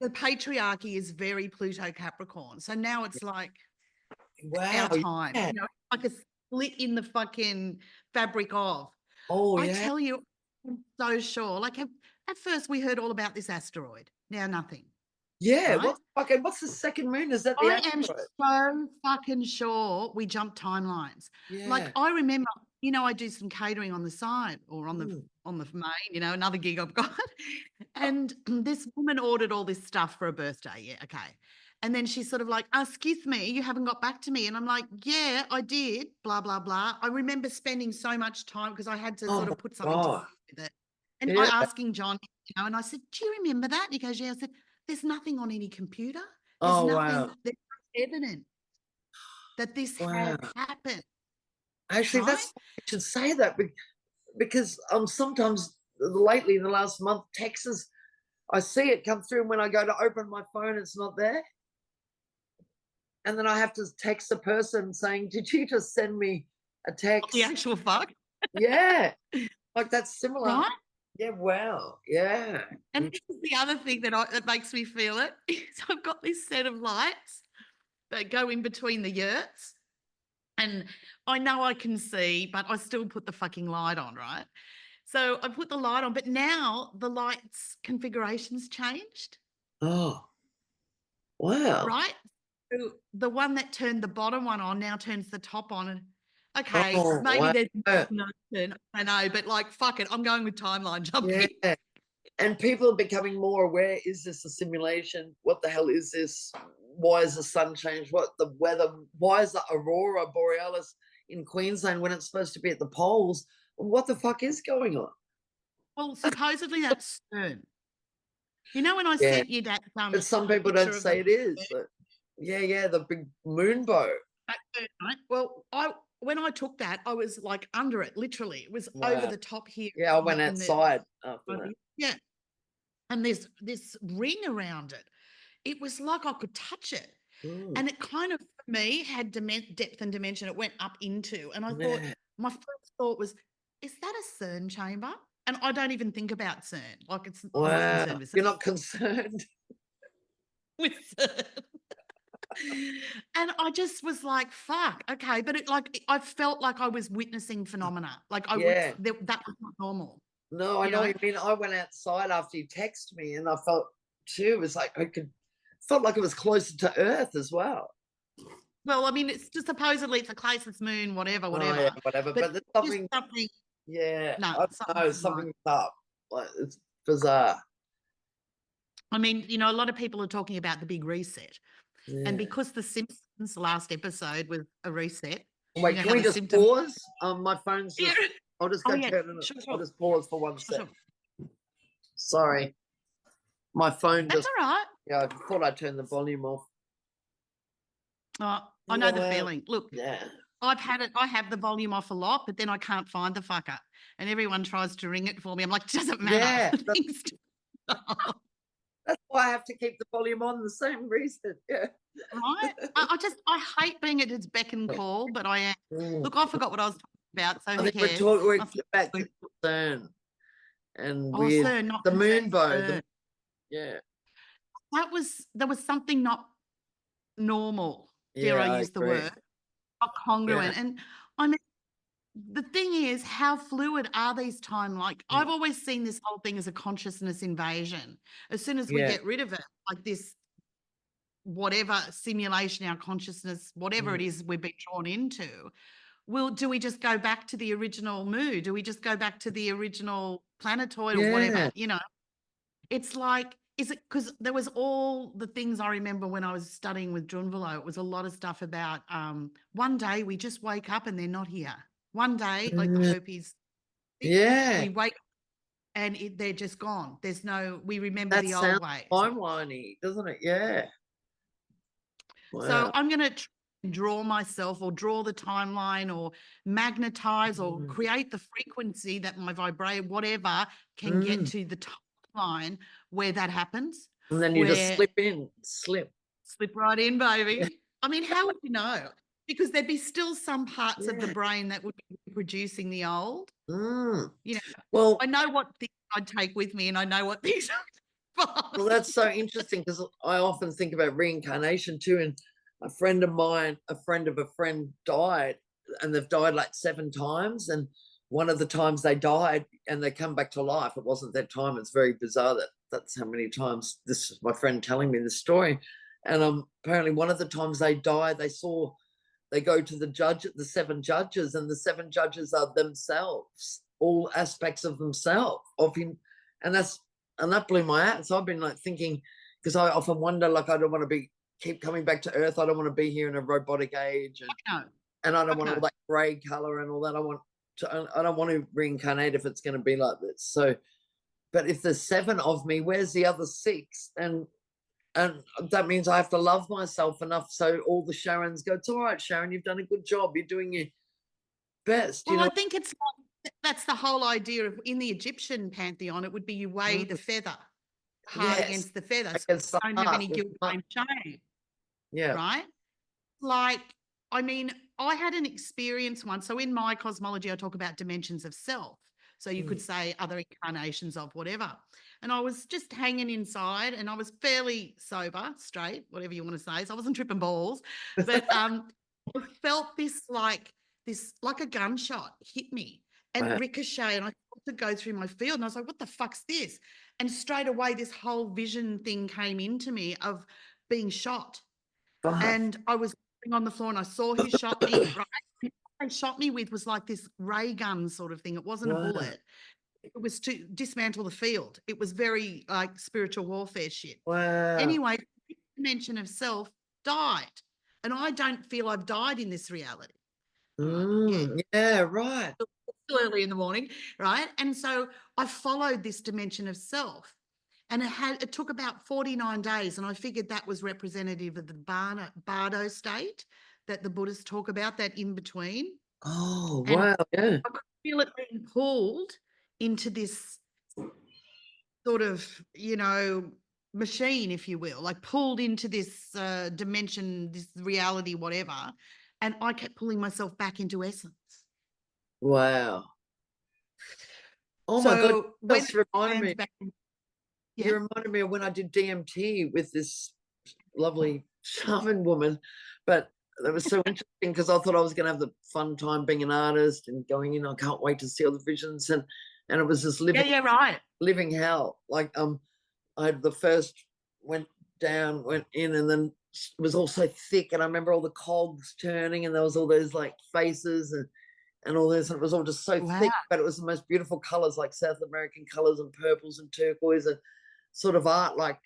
the patriarchy is very Pluto Capricorn. So now it's like Wow. our time. Yeah. Like split in the fucking fabric of. Oh, I yeah. tell you, I'm so sure. Like at first we heard all about this asteroid. Now nothing, Yeah. right? What's the second moon? Is that the I am asteroid? so fucking sure we jumped timelines. Like Yeah. I remember, I do some catering on the side or on the Mm. main, another gig I've got. And this woman ordered all this stuff for a birthday. Yeah, okay. And then she's sort of like, excuse me, you haven't got back to me. And I'm like, yeah, I did, blah, blah, blah. I remember spending so much time because I had to Oh sort my of put something God. with it. And I Yeah. asking John, and I said, do you remember that? And he goes, yeah. I said, there's nothing on any computer. There's Oh, nothing, wow. there's no evidence that this has Wow. happened, Actually, right? I should say that because sometimes lately in the last month, Texas, I see it come through, and when I go to open my phone, it's not there. And then I have to text a person saying, "Did you just send me a What the text?" actual fuck, Yeah, like that's similar. right? Yeah, wow. Yeah. And this is the other thing that makes me feel it is I've got this set of lights that go in between the yurts, and I know I can see, but I still put the fucking light on, right? So I put the light on, but now the lights configuration's changed, Oh, wow. right? So the one that turned the bottom one on now turns the top on. And okay, Oh, maybe wow. there's no turn. I know, but like, fuck it, I'm going with timeline jumping. Yeah. And people are becoming more aware. Is this a simulation? What the hell is this? Why is the sun changed? What the weather? Why is the aurora borealis in Queensland when it's supposed to be at the poles? What the fuck is going on? Well, supposedly that's CERN. When I Yeah, sent you that but some people don't picture of the say it is. But yeah, the big moon bow. that CERN, right? Well, when I took that, I was like under it, literally. It was over Wow. the top here. Yeah, I in went outside after that. yeah. And there's this ring around it. It was like I could touch it. Mm, And it kind of, for me, had depth and dimension. It went up into. And I thought, yeah. my first thought was, is that a CERN chamber? And I don't even think about CERN. Like I'm not Wow. concerned with You're CERN. not concerned. With CERN. And I just was like, fuck, okay. But I felt like I was witnessing phenomena. Like Yeah. that was not normal. No, I You know know? what you mean. I went outside after you texted me, and I felt too. It was like felt like it was closer to Earth as well. Well, I mean, it's just supposedly it's the closest moon, whatever, Oh yeah, whatever. whatever. But But there's just something. something, Yeah, no, I don't know. something's right. Something's up. Like it's bizarre. I mean, a lot of people are talking about the big reset. And Yeah. because The Simpsons last episode was a reset, Wait, can how we the just symptoms. pause? My phone's Yeah. just. I'll just Oh, go yeah. turn it. Sure, I'll sure. just pause for 1 Sure, sec. sure. Sorry, my phone That's just. all right. Yeah, I thought I turned the volume off. I know the Yeah, feeling. Look, yeah. I have the volume off a lot, but then I can't find the fucker. And everyone tries to ring it for me. I'm like, it doesn't matter. Yeah, Things stop. that's why I have to keep the volume on. The same reason. Yeah. Right? I hate being at its beck and call, but I am. Mm. Look, I forgot what I was talking about, so I who think we're cares? talking. We're Must be- back to CERN and Oh, weird. sir, not The concerned, moon bow. sir. Yeah. There was something not normal, dare Yeah, I I use the agree. word, not Yeah. congruent. And I mean, the thing is, how fluid are these time? Like, I've always seen this whole thing as a consciousness invasion. As soon as we Yeah. get rid of it, like this, whatever simulation, our consciousness, whatever it is we've been drawn into, do we just go back to the original mood? Do we just go back to the original planetoid or whatever? Yeah. It's like, is it because there was all the things I remember when I was studying with Drunvalo, it was a lot of stuff about one day we just wake up and they're not here. One day, like the Hopis, Yeah. we wake up and they're just gone. We remember That the old sounds ways. timeliney, doesn't it? Yeah. So Wow. I'm going to draw myself or draw the timeline or magnetize or create the frequency that my vibrate, whatever, can get to the timeline where that happens. And then you just slip. Slip right in, baby. I mean, how would you know? Because there'd be still some parts of the brain that would be producing the old. Well, I know what things I'd take with me and I know what things well, that's so interesting because I often think about reincarnation too. And a friend of mine, a friend of a friend died and they've died like 7 times, and one of the times they died and they come back to life, it wasn't their time. It's very bizarre that that's how many times. This is my friend telling me this story. And apparently one of the times they died, they go to the 7 judges, and the 7 judges are themselves, all aspects of themselves, of him. And that blew my heart. So I've been like thinking, because I often wonder, like, I don't want to keep coming back to Earth. I don't want to be here in a robotic age, and I don't want all that grey color and all that. I don't want to reincarnate if it's going to be like this. So, but if there's 7 of me, where's the other 6? And that means I have to love myself enough so all the Sharons go, it's all right, Sharon, you've done a good job. You're doing your best. Well, I think that's the whole idea of, in the Egyptian pantheon, it would be you weigh the feather hard against the feather. So you don't have any guilt, blame, shame. Yeah. Right? Like, I mean, I had an experience once. So in my cosmology, I talk about dimensions of self. So you could say other incarnations of whatever. And I was just hanging inside, and I was fairly sober, straight, whatever you want to say. So I wasn't tripping balls, but I felt this like a gunshot hit me and ricochet, and I felt it go through my field. And I was like, what the fuck's this? And straight away, this whole vision thing came into me of being shot. And I was on the floor, and I saw who shot me, right? What they shot me with was like this ray gun sort of thing. It wasn't a bullet. It was to dismantle the field. It was very like spiritual warfare shit. Wow. Anyway, this dimension of self died. And I don't feel I've died in this reality. Yeah, right. Still early in the morning, right? And so I followed this dimension of self. And it took about 49 days. And I figured that was representative of the bardo state that the Buddhists talk about, that in between. Oh, wow. Yeah. I could feel it being pulled into this sort of, machine, if you will, like pulled into this dimension, this reality, whatever. And I kept pulling myself back into essence. Wow. Oh, my God. That's reminded me. You reminded me of when I did DMT with this lovely shaman woman, but that was so interesting because I thought I was going to have the fun time being an artist and going in. I can't wait to see all the visions, and it was just living hell. Like I had the first went in, and then it was all so thick, and I remember all the cogs turning, and there was all those like faces and all this, and it was all just so thick, but it was the most beautiful colors, like South American colors and purples and turquoise and sort of art like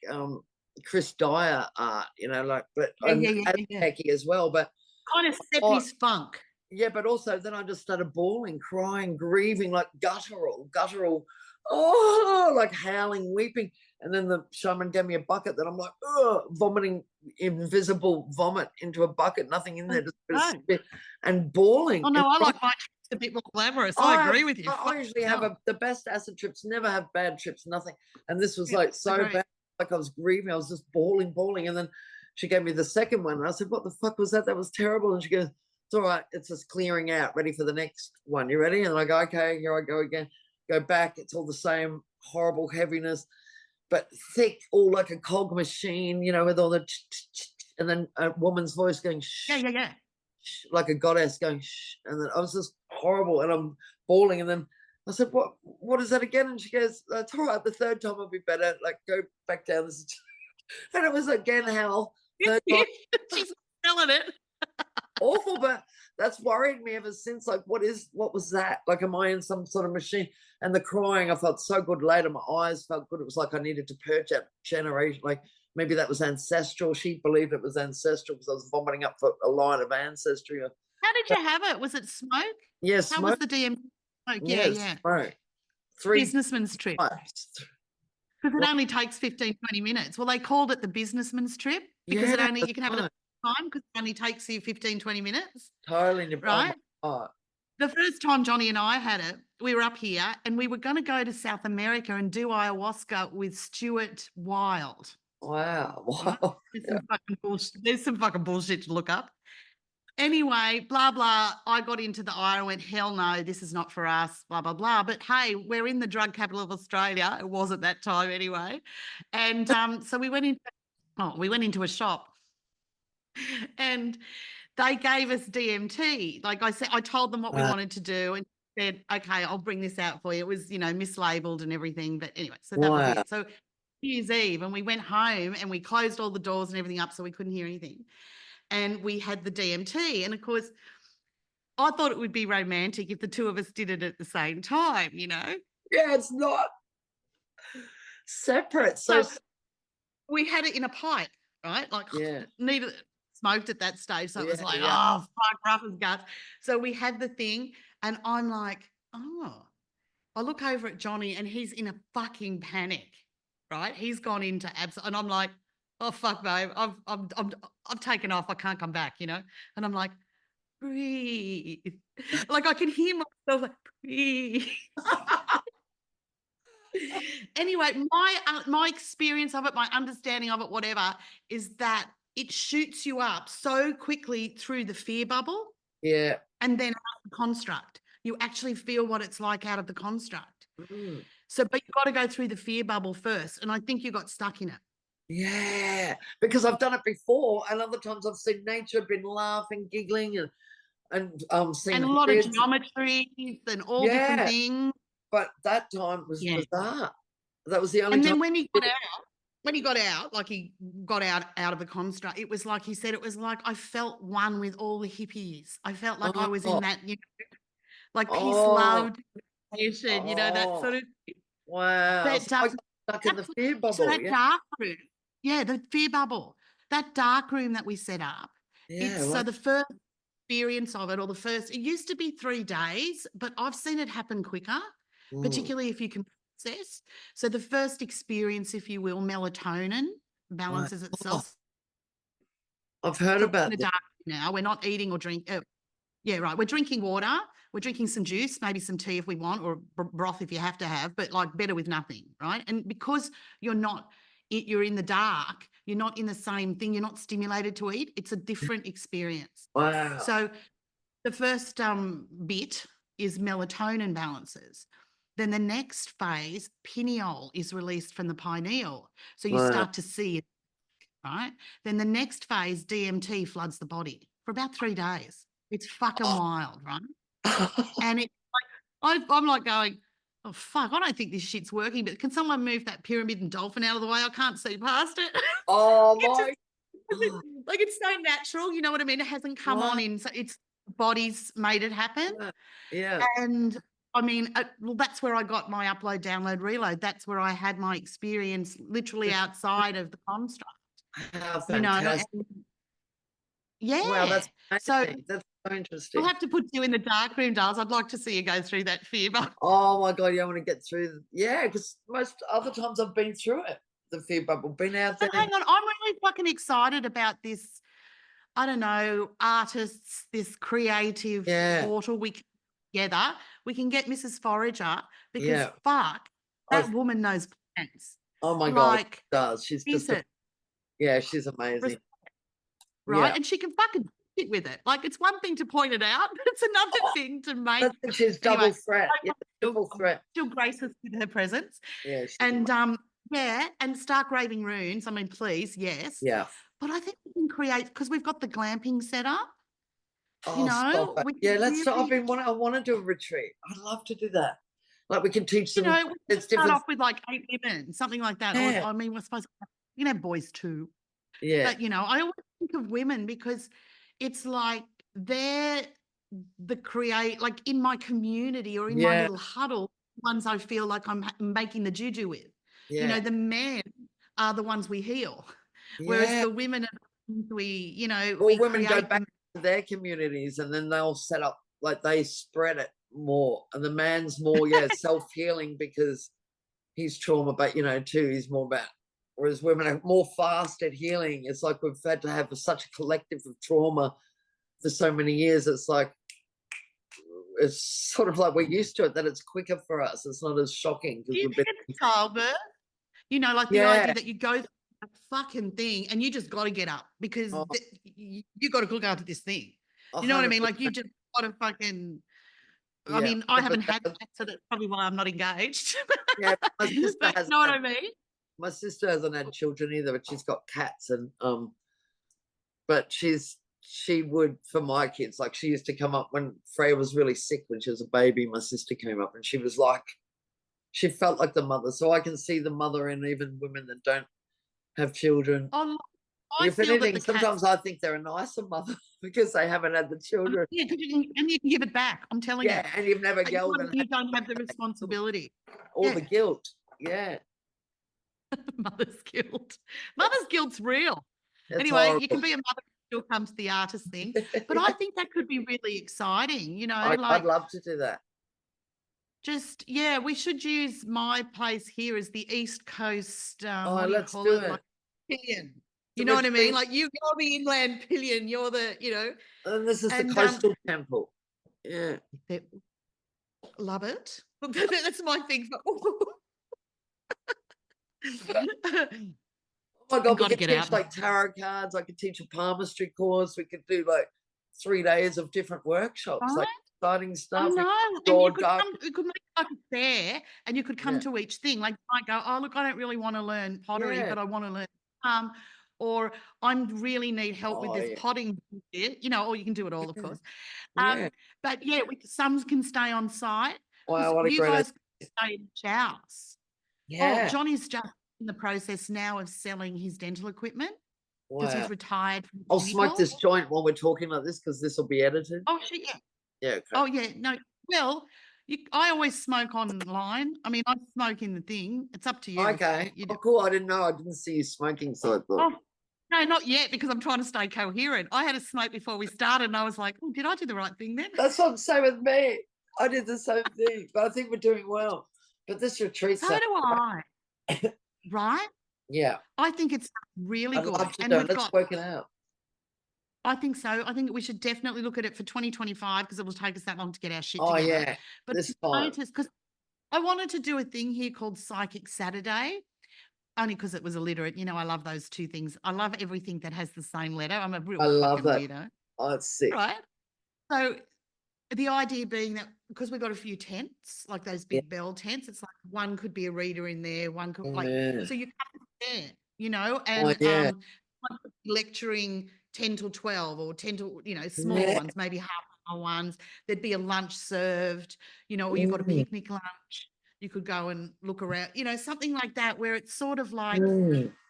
Chris Dyer art, like, but techie as well, but kind of 70s funk. Yeah, but also then I just started bawling, crying, grieving, like guttural, like howling, weeping. And then the shaman gave me a bucket that I'm like, vomiting invisible vomit into a bucket, nothing in there, just and bawling. Oh no, I like my trips a bit more glamorous. I agree with you. I usually have the best acid trips, never have bad trips, nothing. And this was like so bad, like I was grieving, I was just bawling. And then she gave me the second one, and I said, what the fuck was that? That was terrible. And she goes, it's all right, it's just clearing out, ready for the next one. You ready? And I go, okay, here I go again. Go back, it's all the same horrible heaviness, but thick, all like a cog machine, with all the and then a woman's voice going shh, like a goddess going shh, and then I was just horrible, and I'm bawling, and then I said, what is that again? And she goes, that's all right, the third time will be better, like go back down this. And it was again hell. Third time. She's selling it. Awful, but that's worried me ever since. Like, what was that? Like, am I in some sort of machine? And the crying, I felt so good later. My eyes felt good. It was like I needed to purge that generation. Like, maybe that was ancestral. She believed it was ancestral because I was vomiting up for a line of ancestry. How did you have it? Was it smoke? Yes. How was the DM? Smoke? Yeah. Smoke. 3 businessman's trip. Because it only takes 15, 20 minutes. Well, they called it the businessman's trip because you can have it at time because it only takes you 15, 20 minutes. Totally. Right? The first time Johnny and I had it, we were up here and we were going to go to South America and do ayahuasca with Stuart Wilde. Wow. There's some fucking bullshit to look up. Anyway, blah, blah. I got into the eye and went, hell no, this is not for us, blah, blah, blah. But hey, we're in the drug capital of Australia. It was at that time anyway. And so we went into a shop and they gave us DMT. Like I said, I told them what we Wow. wanted to do and said, okay, I'll bring this out for you. It was, you know, mislabeled and everything. But anyway, so that was Wow. it. So New Year's Eve, and we went home and we closed all the doors and everything up so we couldn't hear anything. And we had the DMT. And of course, I thought it would be romantic if the two of us did it at the same time, you know? Yeah, it's not separate. So So we had it in a pipe, right? Like yeah, neither smoked at that stage. So it was yeah, like, yeah. oh, fuck, rough as guts. So we had the thing, and I'm like, oh, I look over at Johnny and he's in a fucking panic, right? He's gone into and I'm like, oh, fuck, babe, I've taken off. I can't come back, you know? And I'm like, breathe. Like I can hear myself like, breathe. Anyway, my experience of it, my understanding of it, whatever, is that it shoots you up so quickly through the fear bubble Yeah. and then out the construct. You actually feel what it's like out of the construct. Mm. So, but you've got to go through the fear bubble first. And I think you got stuck in it. Yeah, because I've done it before, and other times I've seen nature, been laughing, giggling, and seen And a lot of kids. geometries and all different Yeah, things. but that time was Yeah. bizarre. That was the only And time. then when he got out, like he got out of the construct, it was like he said, it was like I felt one with all the hippies. I felt like I was in that, you know, like peace, Oh, love, dedication, you know, that sort oh, of. wow. But So I got stuck in the fear so bubble. that Yeah, dark room, yeah, the fear bubble, that dark room that we set up. yeah. It's so Wow. the first experience of it, or the first, it used to be 3 days, but I've seen it happen quicker, Mm. particularly if you can process. So the first experience, if you will, melatonin balances Wow. itself. I've heard So in about the this. dark now, we're not eating or drinking. Yeah, right. We're drinking water. We're drinking some juice, maybe some tea if we want, or broth if you have to have, but like better with nothing, right? And because you're not, you're in the dark, you're not in the same thing, you're not stimulated to eat. It's a different experience. Wow. So the first bit is melatonin balances. Then the next phase, pineal is released from the pineal. So you Wow. start to see it, right? Then the next phase, DMT floods the body for about 3 days. It's fucking wild, right? And it's like, I'm like going, oh, fuck, I don't think this shit's working, but can someone move that pyramid and dolphin out of the way? I can't see past it. Oh It's my. like it's so natural, you know what I mean? It hasn't come on in, so it's body's made it happen. Yeah. And I mean, well, that's where I got my upload, download, reload. That's where I had my experience literally outside of the construct, How you know? fantastic. And Wow, yeah. that's So amazing. That's so I'll interesting. have to put you in the dark room, Darls. I'd like to see you go through that fear bubble. Oh my God, I want to get through. Yeah, because most other times I've been through it, the fear bubble, been out there. But hang on, I'm really fucking excited about this. I don't know, artists, this creative portal we can together. We can get Mrs. Forager because fuck, that woman knows plants. Oh my God, Like, she does. She's just she's amazing. Right? Yeah. And she can fucking sit with it. Like, it's one thing to point it out, it's another thing to make. She's double threat. Yeah, triple threat. She'll grace us with her presence. Yeah. And yeah, and start raving runes. I mean, please, yes. Yeah. But I think we can create, because we've got the glamping set up. Oh, You know, stop it. Yeah, let's start. I want to do a retreat. I'd love to do that. Like we can teach them. You know, we it's start different. off with like 8 women, something like that. Yeah. Or, I mean, we're supposed to, you know, boys too. Yeah. But, you know, I always think of women because it's like they're the like in my community or in my little huddle, ones I feel like I'm making the juju with. Yeah. You know, the men are the ones we heal, whereas the women are the ones we, you know, all we women go back them. to their communities and then they'll set up, like they spread it more. And the man's more, self-healing because he's trauma, but, you know, too, he's more about, whereas women are more fast at healing. It's like we've had to have such a collective of trauma for so many years. It's like, it's sort of like we're used to it, that it's quicker for us. It's not as shocking. Do you think it's childbirth? You know, like the idea that you go through a fucking thing and you just got to get up because you got to look after this thing. You know what I mean? Like you just got to fucking, I mean, I haven't had that, so that's probably why I'm not engaged. Yeah, my sister but has. You know what I mean? My sister hasn't had children either, but she's got cats, and but she's she would, for my kids, like she used to come up when Freya was really sick when she was a baby. My sister came up and she was like, she felt like the mother. So I can see the mother in even women that don't have children. Oh, I If feel that anything, the cats. sometimes I think they're a nicer mother because they haven't had the children. Yeah, and you can give it back. I'm telling you. Yeah, and you've never You yelled and you don't have the responsibility. all Yeah. the guilt. Yeah. Mother's guilt. Mother's guilt's real. It's Anyway, horrible. you can be a mother and still comes the artist thing. But I think that could be really exciting, you know, I'd like love to do that. just, yeah, we should use my place here as the East Coast, Oh, what do you let's call do it? it. Like pillion. The You know what I mean? retreat. Like you're the inland pillion, you're the, you know. And this is the And coastal temple. Yeah. love it. That's my thing. Oh my God, we Got to could get teach out. like tarot cards. I could teach a palmistry course. We could do like 3 days of different workshops, like exciting I stuff. know. And you could make like a fair and you could come Yeah. to each thing. Like you might go, oh, look, I don't really want to learn pottery, Yeah. but I want to learn or I really need help with this yeah. potting bit, you know, or you can do it all, of course. Yeah. But yeah, some can stay on site. Wow, what a You great guys can stay in the house. Oh, Yeah. Johnny's just in the process now of selling his dental equipment because he's Wow. retired from I'll smoke clinical. this joint while we're talking like this because this will be edited. Oh, shit, yeah. Yeah. Okay. Oh, yeah. No, well, I always smoke online. I mean, I smoke in the thing. It's up to you. Okay. You Oh, cool. I didn't know. I didn't see you smoking, so I thought. Oh, no, not yet, because I'm trying to stay coherent. I had a smoke before we started, and I was like, oh, did I do the right thing then? That's what I'm saying with me. I did the same thing, but I think we're doing well. But this retreat So stuff. do I. Right? Yeah. I think it's really I'd good. love to And do we've it. Let's got, work it out. I think so. I think we should definitely look at it for 2025 because it will take us that long to get our shit Oh, together. yeah. But This time. because I wanted to do a thing here called Psychic Saturday, only because it was illiterate. You know, I love those two things. I love everything that has the same letter. I'm a real I love fucking that. weirdo. Oh, it's sick. Right? So the idea being that because we've got a few tents, like those big bell tents, it's like one could be a reader in there, one could Yeah. so you come there, you know, Oh, and yeah. one could be lecturing 10 till 12 or 10 till, you know, smaller Yeah. ones, maybe half-hour ones. There'd be a lunch served, you know, or you've got a picnic lunch. You could go and look around, you know, something like that, where it's sort of like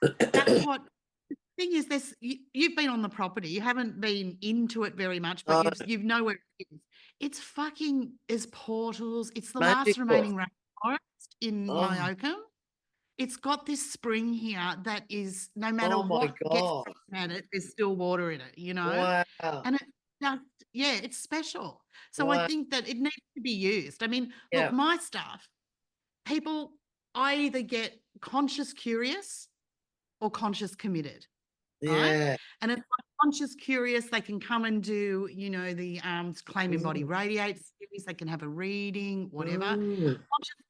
that's what the thing is. You've been on the property, you haven't been into it very much, but you know where it is. It's fucking as portals. It's the last remaining rainforest in my Oakham. It's got this spring here that is no matter what gets at it, there's still water in it, you know. Wow. And it's just, yeah, it's special. So I think that it needs to be used. I mean, look, my stuff, people, I either get conscious curious or conscious committed. Yeah. Right? And if like conscious curious, they can come and do, you know, the Claim Embody Radiate series. They can have a reading, whatever. Conscious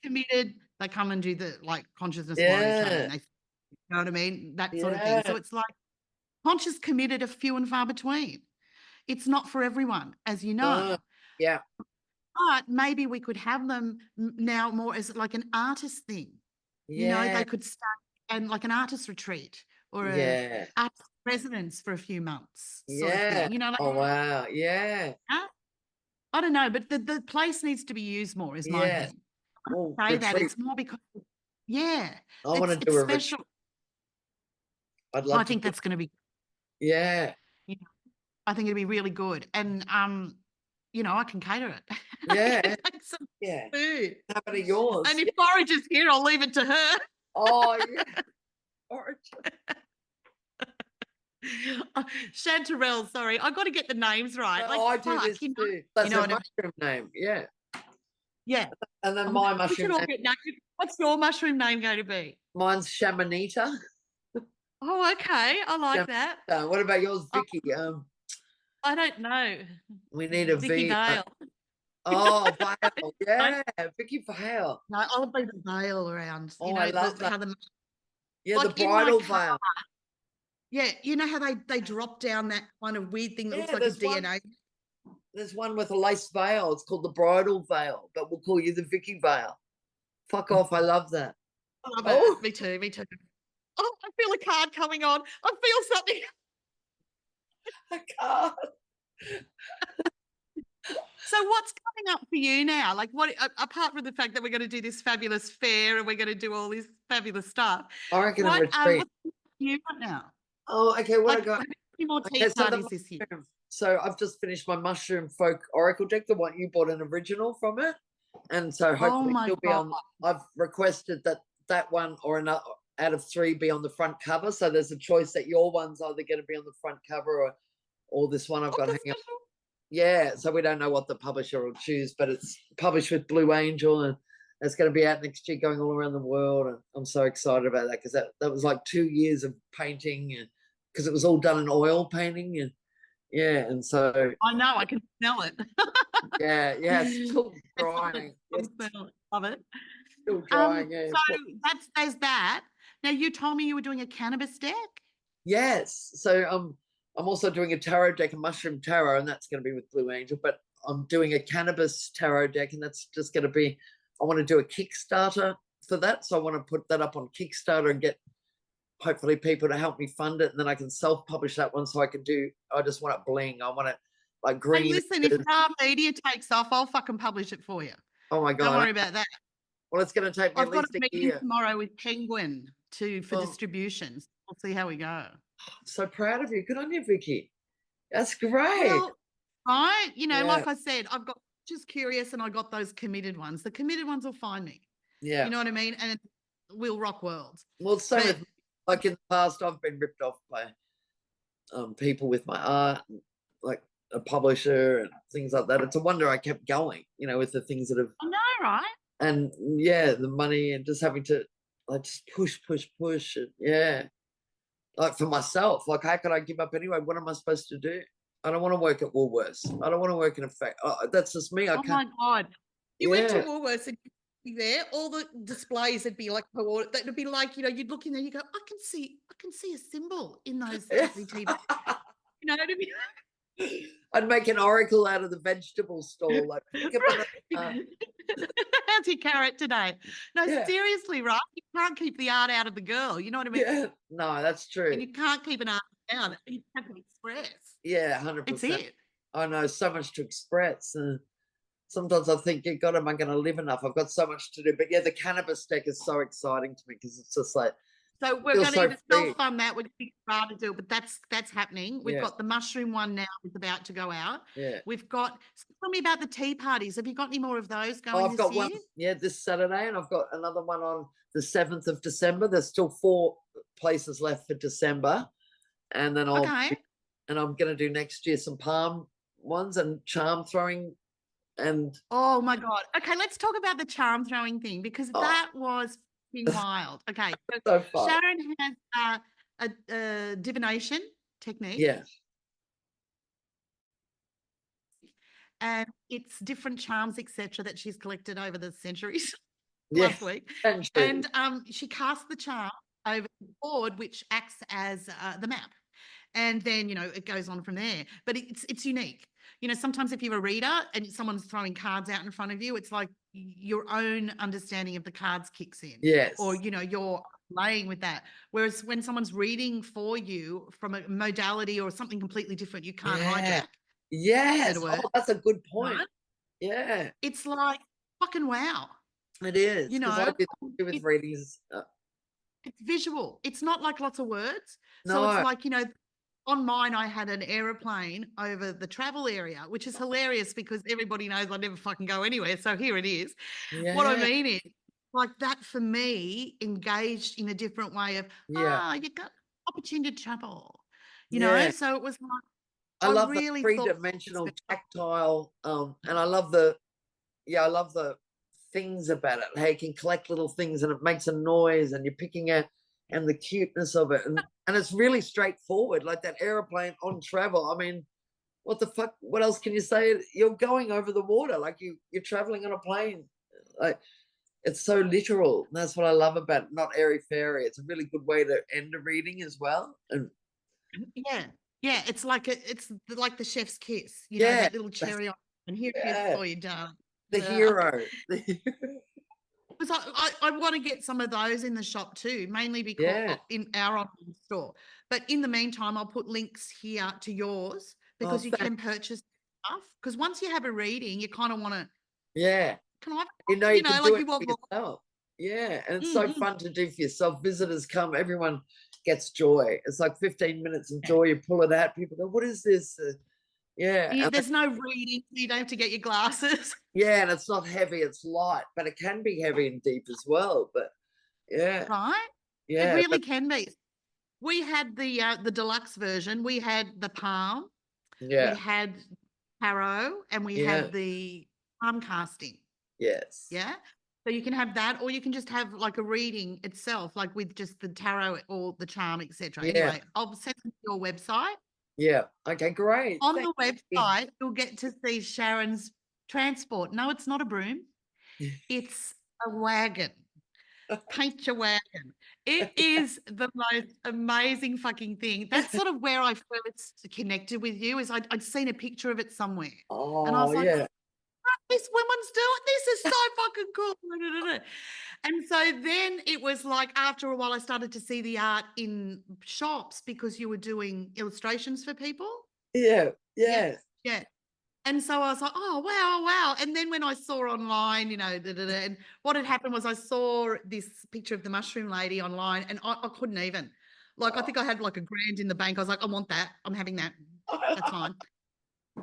committed, they come and do the like consciousness warrior training. They, you know what I mean? That sort of thing. So it's like conscious committed are few and far between. It's not for everyone, as you know. Yeah. But maybe we could have them now more as like an artist thing. You know, they could start and like an artist retreat or a artist residence for a few months sort of thing. You know, like, oh wow. Yeah. I don't know, but the place needs to be used more is my thing. Well, I say that it's more because I want to do a special. I'd love I think that's going to be you know, I think it'd be really good. And you know, I can cater it. Yeah. Make some food. How about yours? And if Forage is here, I'll leave it to her. Oh yeah. Chanterelle, sorry, I got to get the names right. No, like, I do this too. That's a mushroom name. Yeah. Yeah. And then my mushroom name. What's your mushroom name going to be? Mine's Shamanita. Oh, okay. I like that. What about yours, Vicky? I don't know. We need a Vicky Vale. Oh, Vale. Yeah, Vicky Vale. No, I'll be the veil around. Oh, you know, I love that. Like the bridal veil. Yeah, you know how they drop down that kind of weird thing that looks like a DNA. There's one with a lace veil. It's called the bridal veil, but we'll call you the Vicky Veil. Fuck off. I love that. I love it. Me too. Oh, I feel a card coming on. I feel something. I can't. So what's coming up for you now? Like what, apart from the fact that we're going to do this fabulous fair and we're going to do all this fabulous stuff, I reckon a what, retreat. what's for you right now? Oh, okay. What I Like, got? how many more tea Okay, so parties this year? so I've just finished my mushroom folk oracle deck, the one you bought an original from it, and so Oh hopefully my you'll be God. on. I've requested that one or another out of 3 be on the front cover. So there's a choice that your one's either going to be on the front cover or this one I've Oh, got that's hanging up. special. Yeah, so we don't know what the publisher will choose, but it's published with Blue Angel and it's going to be out next year, going all around the world. And I'm so excited about that because that was like 2 years of painting, and because it was all done in oil painting, and yeah, and so I know, I can smell it. yeah, it's still It's on the- drying. I It's can smell it. Love it. still drying. Yeah. So there's that. Now you told me you were doing a cannabis deck. Yes. So I'm also doing a tarot deck, a mushroom tarot, and that's going to be with Blue Angel. But I'm doing a cannabis tarot deck, and that's just going to be. I want to do a Kickstarter for that, so I want to put that up on Kickstarter and get hopefully people to help me fund it, and then I can self-publish that one. So I can do. I just want it bling. I want it like Hey, green. listen, if our media takes off, I'll fucking publish it for you. Oh my Don't god! worry about that. Well, it's going to take me I've at got least a a meeting year. tomorrow with Penguin for Oh, distributions. We'll see how we go. I'm so proud of you. Good on you, Vicky. That's great. Well, right, Yeah, like I said, I've got just curious, and I got those committed ones. The committed ones will find me. yeah. You know what I mean? And we'll rock worlds. Well, same But with me. Like in the past, I've been ripped off by people with my art, and, like a publisher and things like that. It's a wonder I kept going, with the things that have, I know, right? and yeah, the money and just having to like just push, and yeah, like for myself, like how could I give up anyway? What am I supposed to do? I don't want to work at Woolworths. I don't want to work in a factory. That's just me. I Oh can't. my God. You went to Yeah. Woolworths and you'd be there, all the displays would be like that'd be like, you'd look in there, you go, I can see a symbol in those lovely tea bags. You know what I mean? I'd make an oracle out of the vegetable stall, like pick up Right. How's your carrot today? No, yeah, seriously, right? You can't keep the art out of the girl. You know what I mean? yeah. No, that's true. And you can't keep an art down. You have to express. Yeah, It's 100%. it. I know so much to express. Sometimes I think, God, am I going to live enough? I've got so much to do. But yeah, the cannabis deck is so exciting to me because it's just like, So we're feels going to so self free. fund that. We're going to try to do it, but that's happening. We've Yeah. got the mushroom one now is about to go out. Yeah. We've got. Tell me about the tea parties. Have you got any more of those Oh, going I've this got year? one, this Saturday, and I've got another one on the 7th of December. There's still 4 places left for December. And then Okay. I'm going to do next year some palm ones and charm throwing. And Oh my God. Okay, let's talk about the charm throwing thing because Oh. that was wild. Okay, so fun. Sharon has a divination technique. Yeah. And it's different charms, etc., that she's collected over the centuries. Yes. Last week, And she casts the charm over the board, which acts as the map, and then it goes on from there. But it's unique. Sometimes if you're a reader and someone's throwing cards out in front of you, it's like your own understanding of the cards kicks in. Yes. Or you're playing with that. Whereas when someone's reading for you from a modality or something completely different, you can't hijack. Yes. Oh, that's a good point. Right? Yeah. It's like fucking wow. It is. Because I do with readings. It's visual. It's not like lots of words. No. So it's like, on mine, I had an aeroplane over the travel area, which is hilarious because everybody knows I never fucking go anywhere. So here it is. Yeah. What I mean is, like that for me, engaged in a different way of, you got opportunity to travel, know? So it was like, I love really the 3-dimensional tactile, and I love the things about it. How you can collect little things and it makes a noise and you're picking out, and the cuteness of it, and it's really straightforward, like that airplane on travel. I mean, what the fuck? What else can you say? You're going over the water, like you're traveling on a plane. Like it's so literal. And that's what I love about it. Not airy fairy. It's a really good way to end a reading as well. And yeah, it's like the chef's kiss. That little cherry on, and here it is for you, darling. The hero. Because I want to get some of those in the shop too, mainly because in our online store. But in the meantime, I'll put links here to yours because you can purchase stuff. Because once you have a reading, you kind of want to, Yeah. can I, You know, you you know, can like do you it want for more. yourself. Yeah. And it's so Mm-hmm. fun to do for yourself. Visitors come, everyone gets joy. It's like 15 minutes of Yeah. joy. You pull it out, people go, what is this? Yeah. There's no reading. You don't have to get your glasses. Yeah, and it's not heavy, it's light, but it can be heavy and deep as well. But yeah, Right? It yeah, really can be. We had the deluxe version. We had the palm, yeah, we had tarot, and we yeah, had the palm casting. yes, Yeah. So you can have that, or you can just have like a reading itself, like with just the tarot or the charm, etc. yeah, Anyway, I'll send you your website. yeah. Okay, great. On Thank the you. website, you'll get to see Sharon's transport. No, it's not a broom. It's a wagon. Paint your wagon. It is the most amazing fucking thing. That's sort of where I first connected with you. Is I'd seen a picture of it somewhere, and I Oh, was like, yeah. this woman's doing this is so fucking cool. And so then it was like after a while I started to see the art in shops because you were doing illustrations for people. Yeah, Yeah. yes. Yeah. And so I was like, oh, wow, wow. And then when I saw online, and what had happened was I saw this picture of the mushroom lady online and I couldn't even. Like, I think I had like $1,000 in the bank. I was like, I want that. I'm having that. That's fine.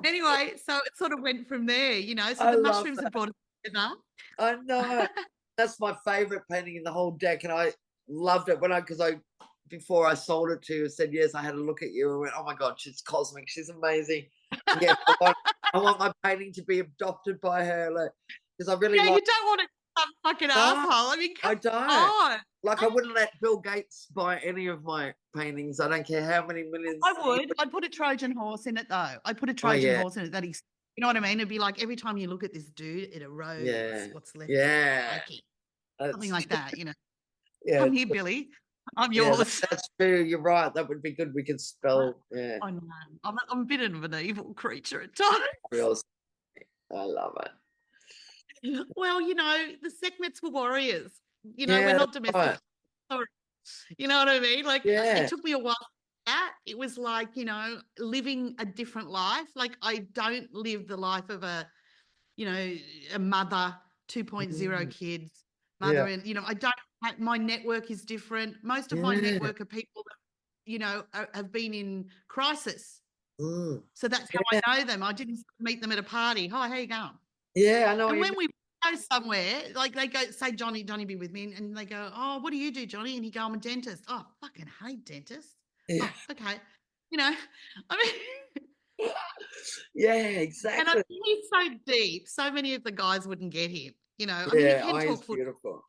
Anyway, so it sort of went from there, So I the love mushrooms that. have brought us together. I know. That's my favorite painting in the whole deck, and I loved it because before I sold it to you, said yes. I had a look at you and went, oh my god, she's cosmic, she's amazing. Yes, I want my painting to be adopted by her, because I really Yeah, like. you don't want it some fucking asshole. I mean, I come don't. on. Like, I wouldn't let Bill Gates buy any of my paintings. I don't care how many millions. I would. I'd put a Trojan horse in it though. I'd put a Trojan horse in it that he's, you know what I mean? It'd be like every time you look at this dude, it erodes what's left. Yeah. Something like that, Yeah. Come here, Billy. I'm Yeah, yours. that's true. You're right. That would be good. We could spell. Yeah. I know. I'm a bit of an evil creature at times. I love it. Well, the Sekhmets were warriors. We're Yeah, not that's domestic. right. Sorry. You know what I mean? Like, Yeah. it took me a while. It was like, living a different life. Like, I don't live the life of a mother, 2.0 kids, mother, Yeah. and, I don't have, my network is different. Most of my Yeah. network are people that, have been in crisis. Mm. So that's how I know them. I didn't meet them at a party. Hi, how you going? Yeah, I know. And when we go somewhere, like they go, say, Johnny be with me, and they go, oh, what do you do, Johnny? And he go, I'm a dentist. Oh, fucking hate dentists. Yeah. Oh, okay. I mean, Yeah, and exactly. he's so deep. So many of the guys wouldn't get him. I mean, he can he's talk foot, beautiful.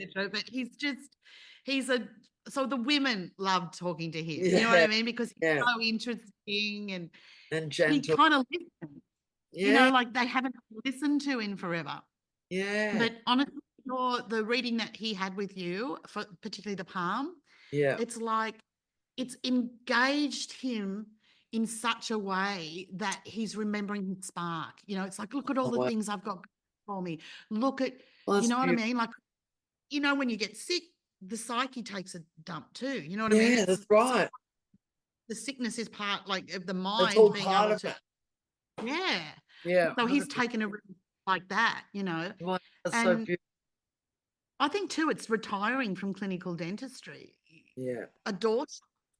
but so the women love talking to him. Yeah. You know what I mean? Because he's Yeah. so interesting and he gentle. kind of listens. Yeah. Like they haven't listened to in forever. Yeah. But honestly, the reading that he had with you, for particularly the palm, Yeah. it's like it's engaged him in such a way that he's remembering his spark. It's like, look at all the things I've got for me. Look at, you know what I mean? Like, when you get sick, the psyche takes a dump too. You know what I mean? Yeah, that's right. The sickness is part like of the It's mind all being part able of to. it. Yeah. Yeah. So he's 100%. taken a like that, That's so and beautiful. I think too, it's retiring from clinical dentistry. Yeah. A daughter,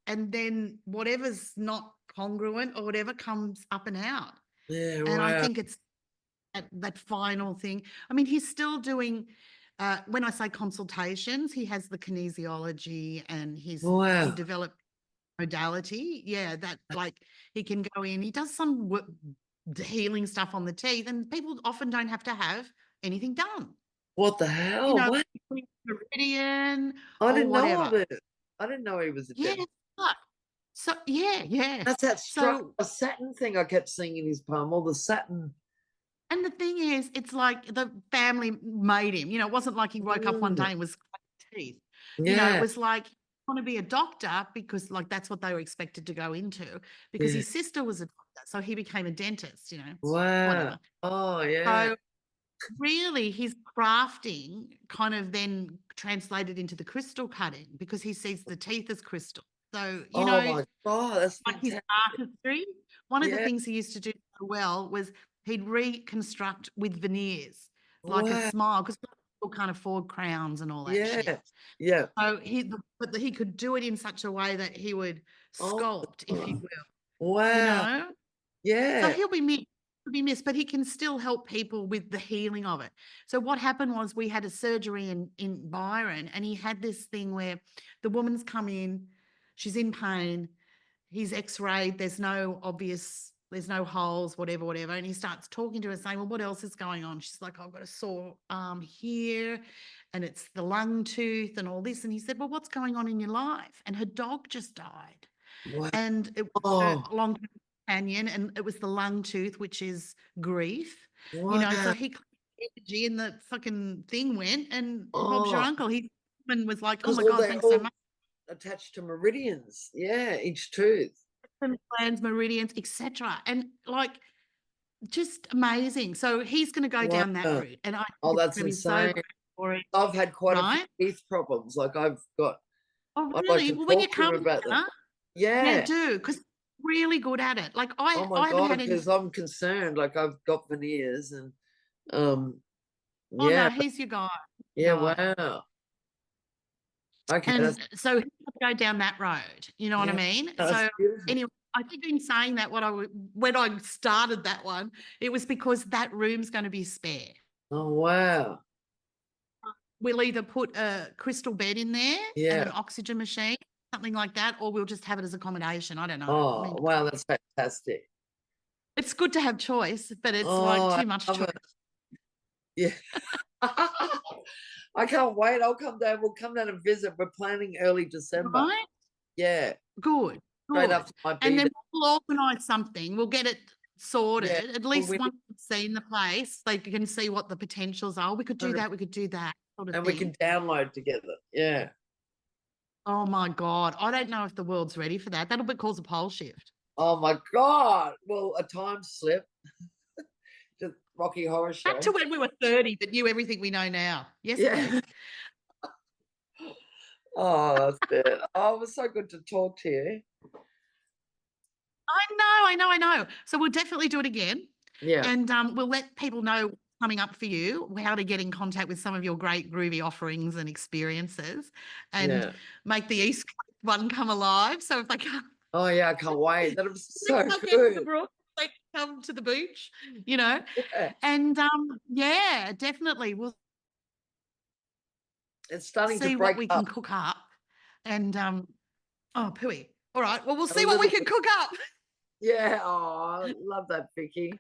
and then whatever's not congruent or whatever comes up and out. Yeah. And I Wow. think it's that final thing. I mean, he's still doing, when I say consultations, he has the kinesiology and he developed modality. Yeah, that like he can go in, he does some healing stuff on the teeth, and people often don't have to have anything done. What the hell? What? Meridian I or didn't know all whatever. this. I didn't know he was a Yeah. dentist. So yeah. That's that satin thing I kept seeing in his palm, all the satin. And the thing is, it's like the family made him. It wasn't like he woke up one day and was teeth. Yeah. It was like he want to be a doctor because like that's what they were expected to go into because his sister was a doctor, so he became a dentist. Wow. Whatever. Oh yeah. So really, his crafting kind of then translated into the crystal cutting because he sees the teeth as crystal. So My Oh, that's like his fantastic. artistry. One of the Yeah. things he used to do so well was he'd reconstruct with veneers, like a Wow. smile, because people can't afford crowns and all that shit. Yeah. Yeah. So he could do it in such a way that he would Oh, sculpt, if you will, wow. So Yeah. he'll be missed, but he can still help people with the healing of it. So what happened was we had a surgery in Byron, and he had this thing where the woman's come in, she's in pain, he's x-rayed, there's no holes, whatever. And he starts talking to her saying, well, what else is going on? She's like, I've got a sore arm here and it's the lung tooth and all this. And he said, well, what's going on in your life? And her dog just died. Wow. And it was Oh, a long companion, and it was the lung tooth, which is grief. wow. So he energy and the fucking thing went, and Bob's your Oh, uncle. He was like, oh because my all God, they thanks so all much. attached to meridians. Yeah, each tooth. Glands, meridians, etc. And like, just amazing. So he's going to go Wow. down that route, and I Oh, think it's that's going to be so insane. great for him, I've had quite a few right? teeth problems. Like I'd Oh, like really? to Well, when you talk to him come about them. here, yeah, Yeah. do, because really good at it. Like Oh my I haven't God, had any. because I'm concerned. Like I've got veneers and Oh no, yeah, he's your guy. yeah, wow. Okay, And that's so he's gonna go down that road. You know what I yeah, mean? that's So beautiful. anyway, I think in saying that, when I started that one, it was because that room's going to be spare. Oh wow. We'll either put a crystal bed in there and an Yeah. oxygen machine, something like that, or we'll just have it as accommodation. I don't know. I Oh mean, wow, that's fantastic. it's good to have choice, but it's like Oh, I too much love choice, it. Yeah. I can't wait. I'll come down. We'll come down and visit. We're planning early December. right? Yeah. Good, Straight good. after my And B then day. we'll organise something. We'll get it Yeah. sorted. At Well, least we once they've seen the place, they can see what the potentials are. We could do that. We could do that sort of and we thing. can download together. Yeah. Oh my God. I don't know if the world's ready for that. That'll be cause a pole shift. Oh my God. Well, a time slip. Just Rocky Horror Back Show. to when we were 30 but knew everything we know now. Yes, Yeah. please. Oh, that's it. Oh, it was so good to talk to you. I know. So we'll definitely do it again. Yeah. And we'll let people know what's coming up for you, how to get in contact with some of your great groovy offerings and experiences, and Yeah. make the East Coast one come alive. So if they can't, Oh yeah, I can't wait. That was so get to the good. brook, they can come to the beach, Yeah. And yeah, definitely we'll It's starting to see what break we can up cook up. And oh, pooey. All right. Well, we'll a see what we little can bit. cook up. Yeah. Oh, I love that, Vicky.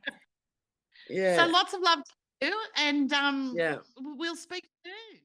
So Yeah. lots of love to you, and Yeah. we'll speak soon.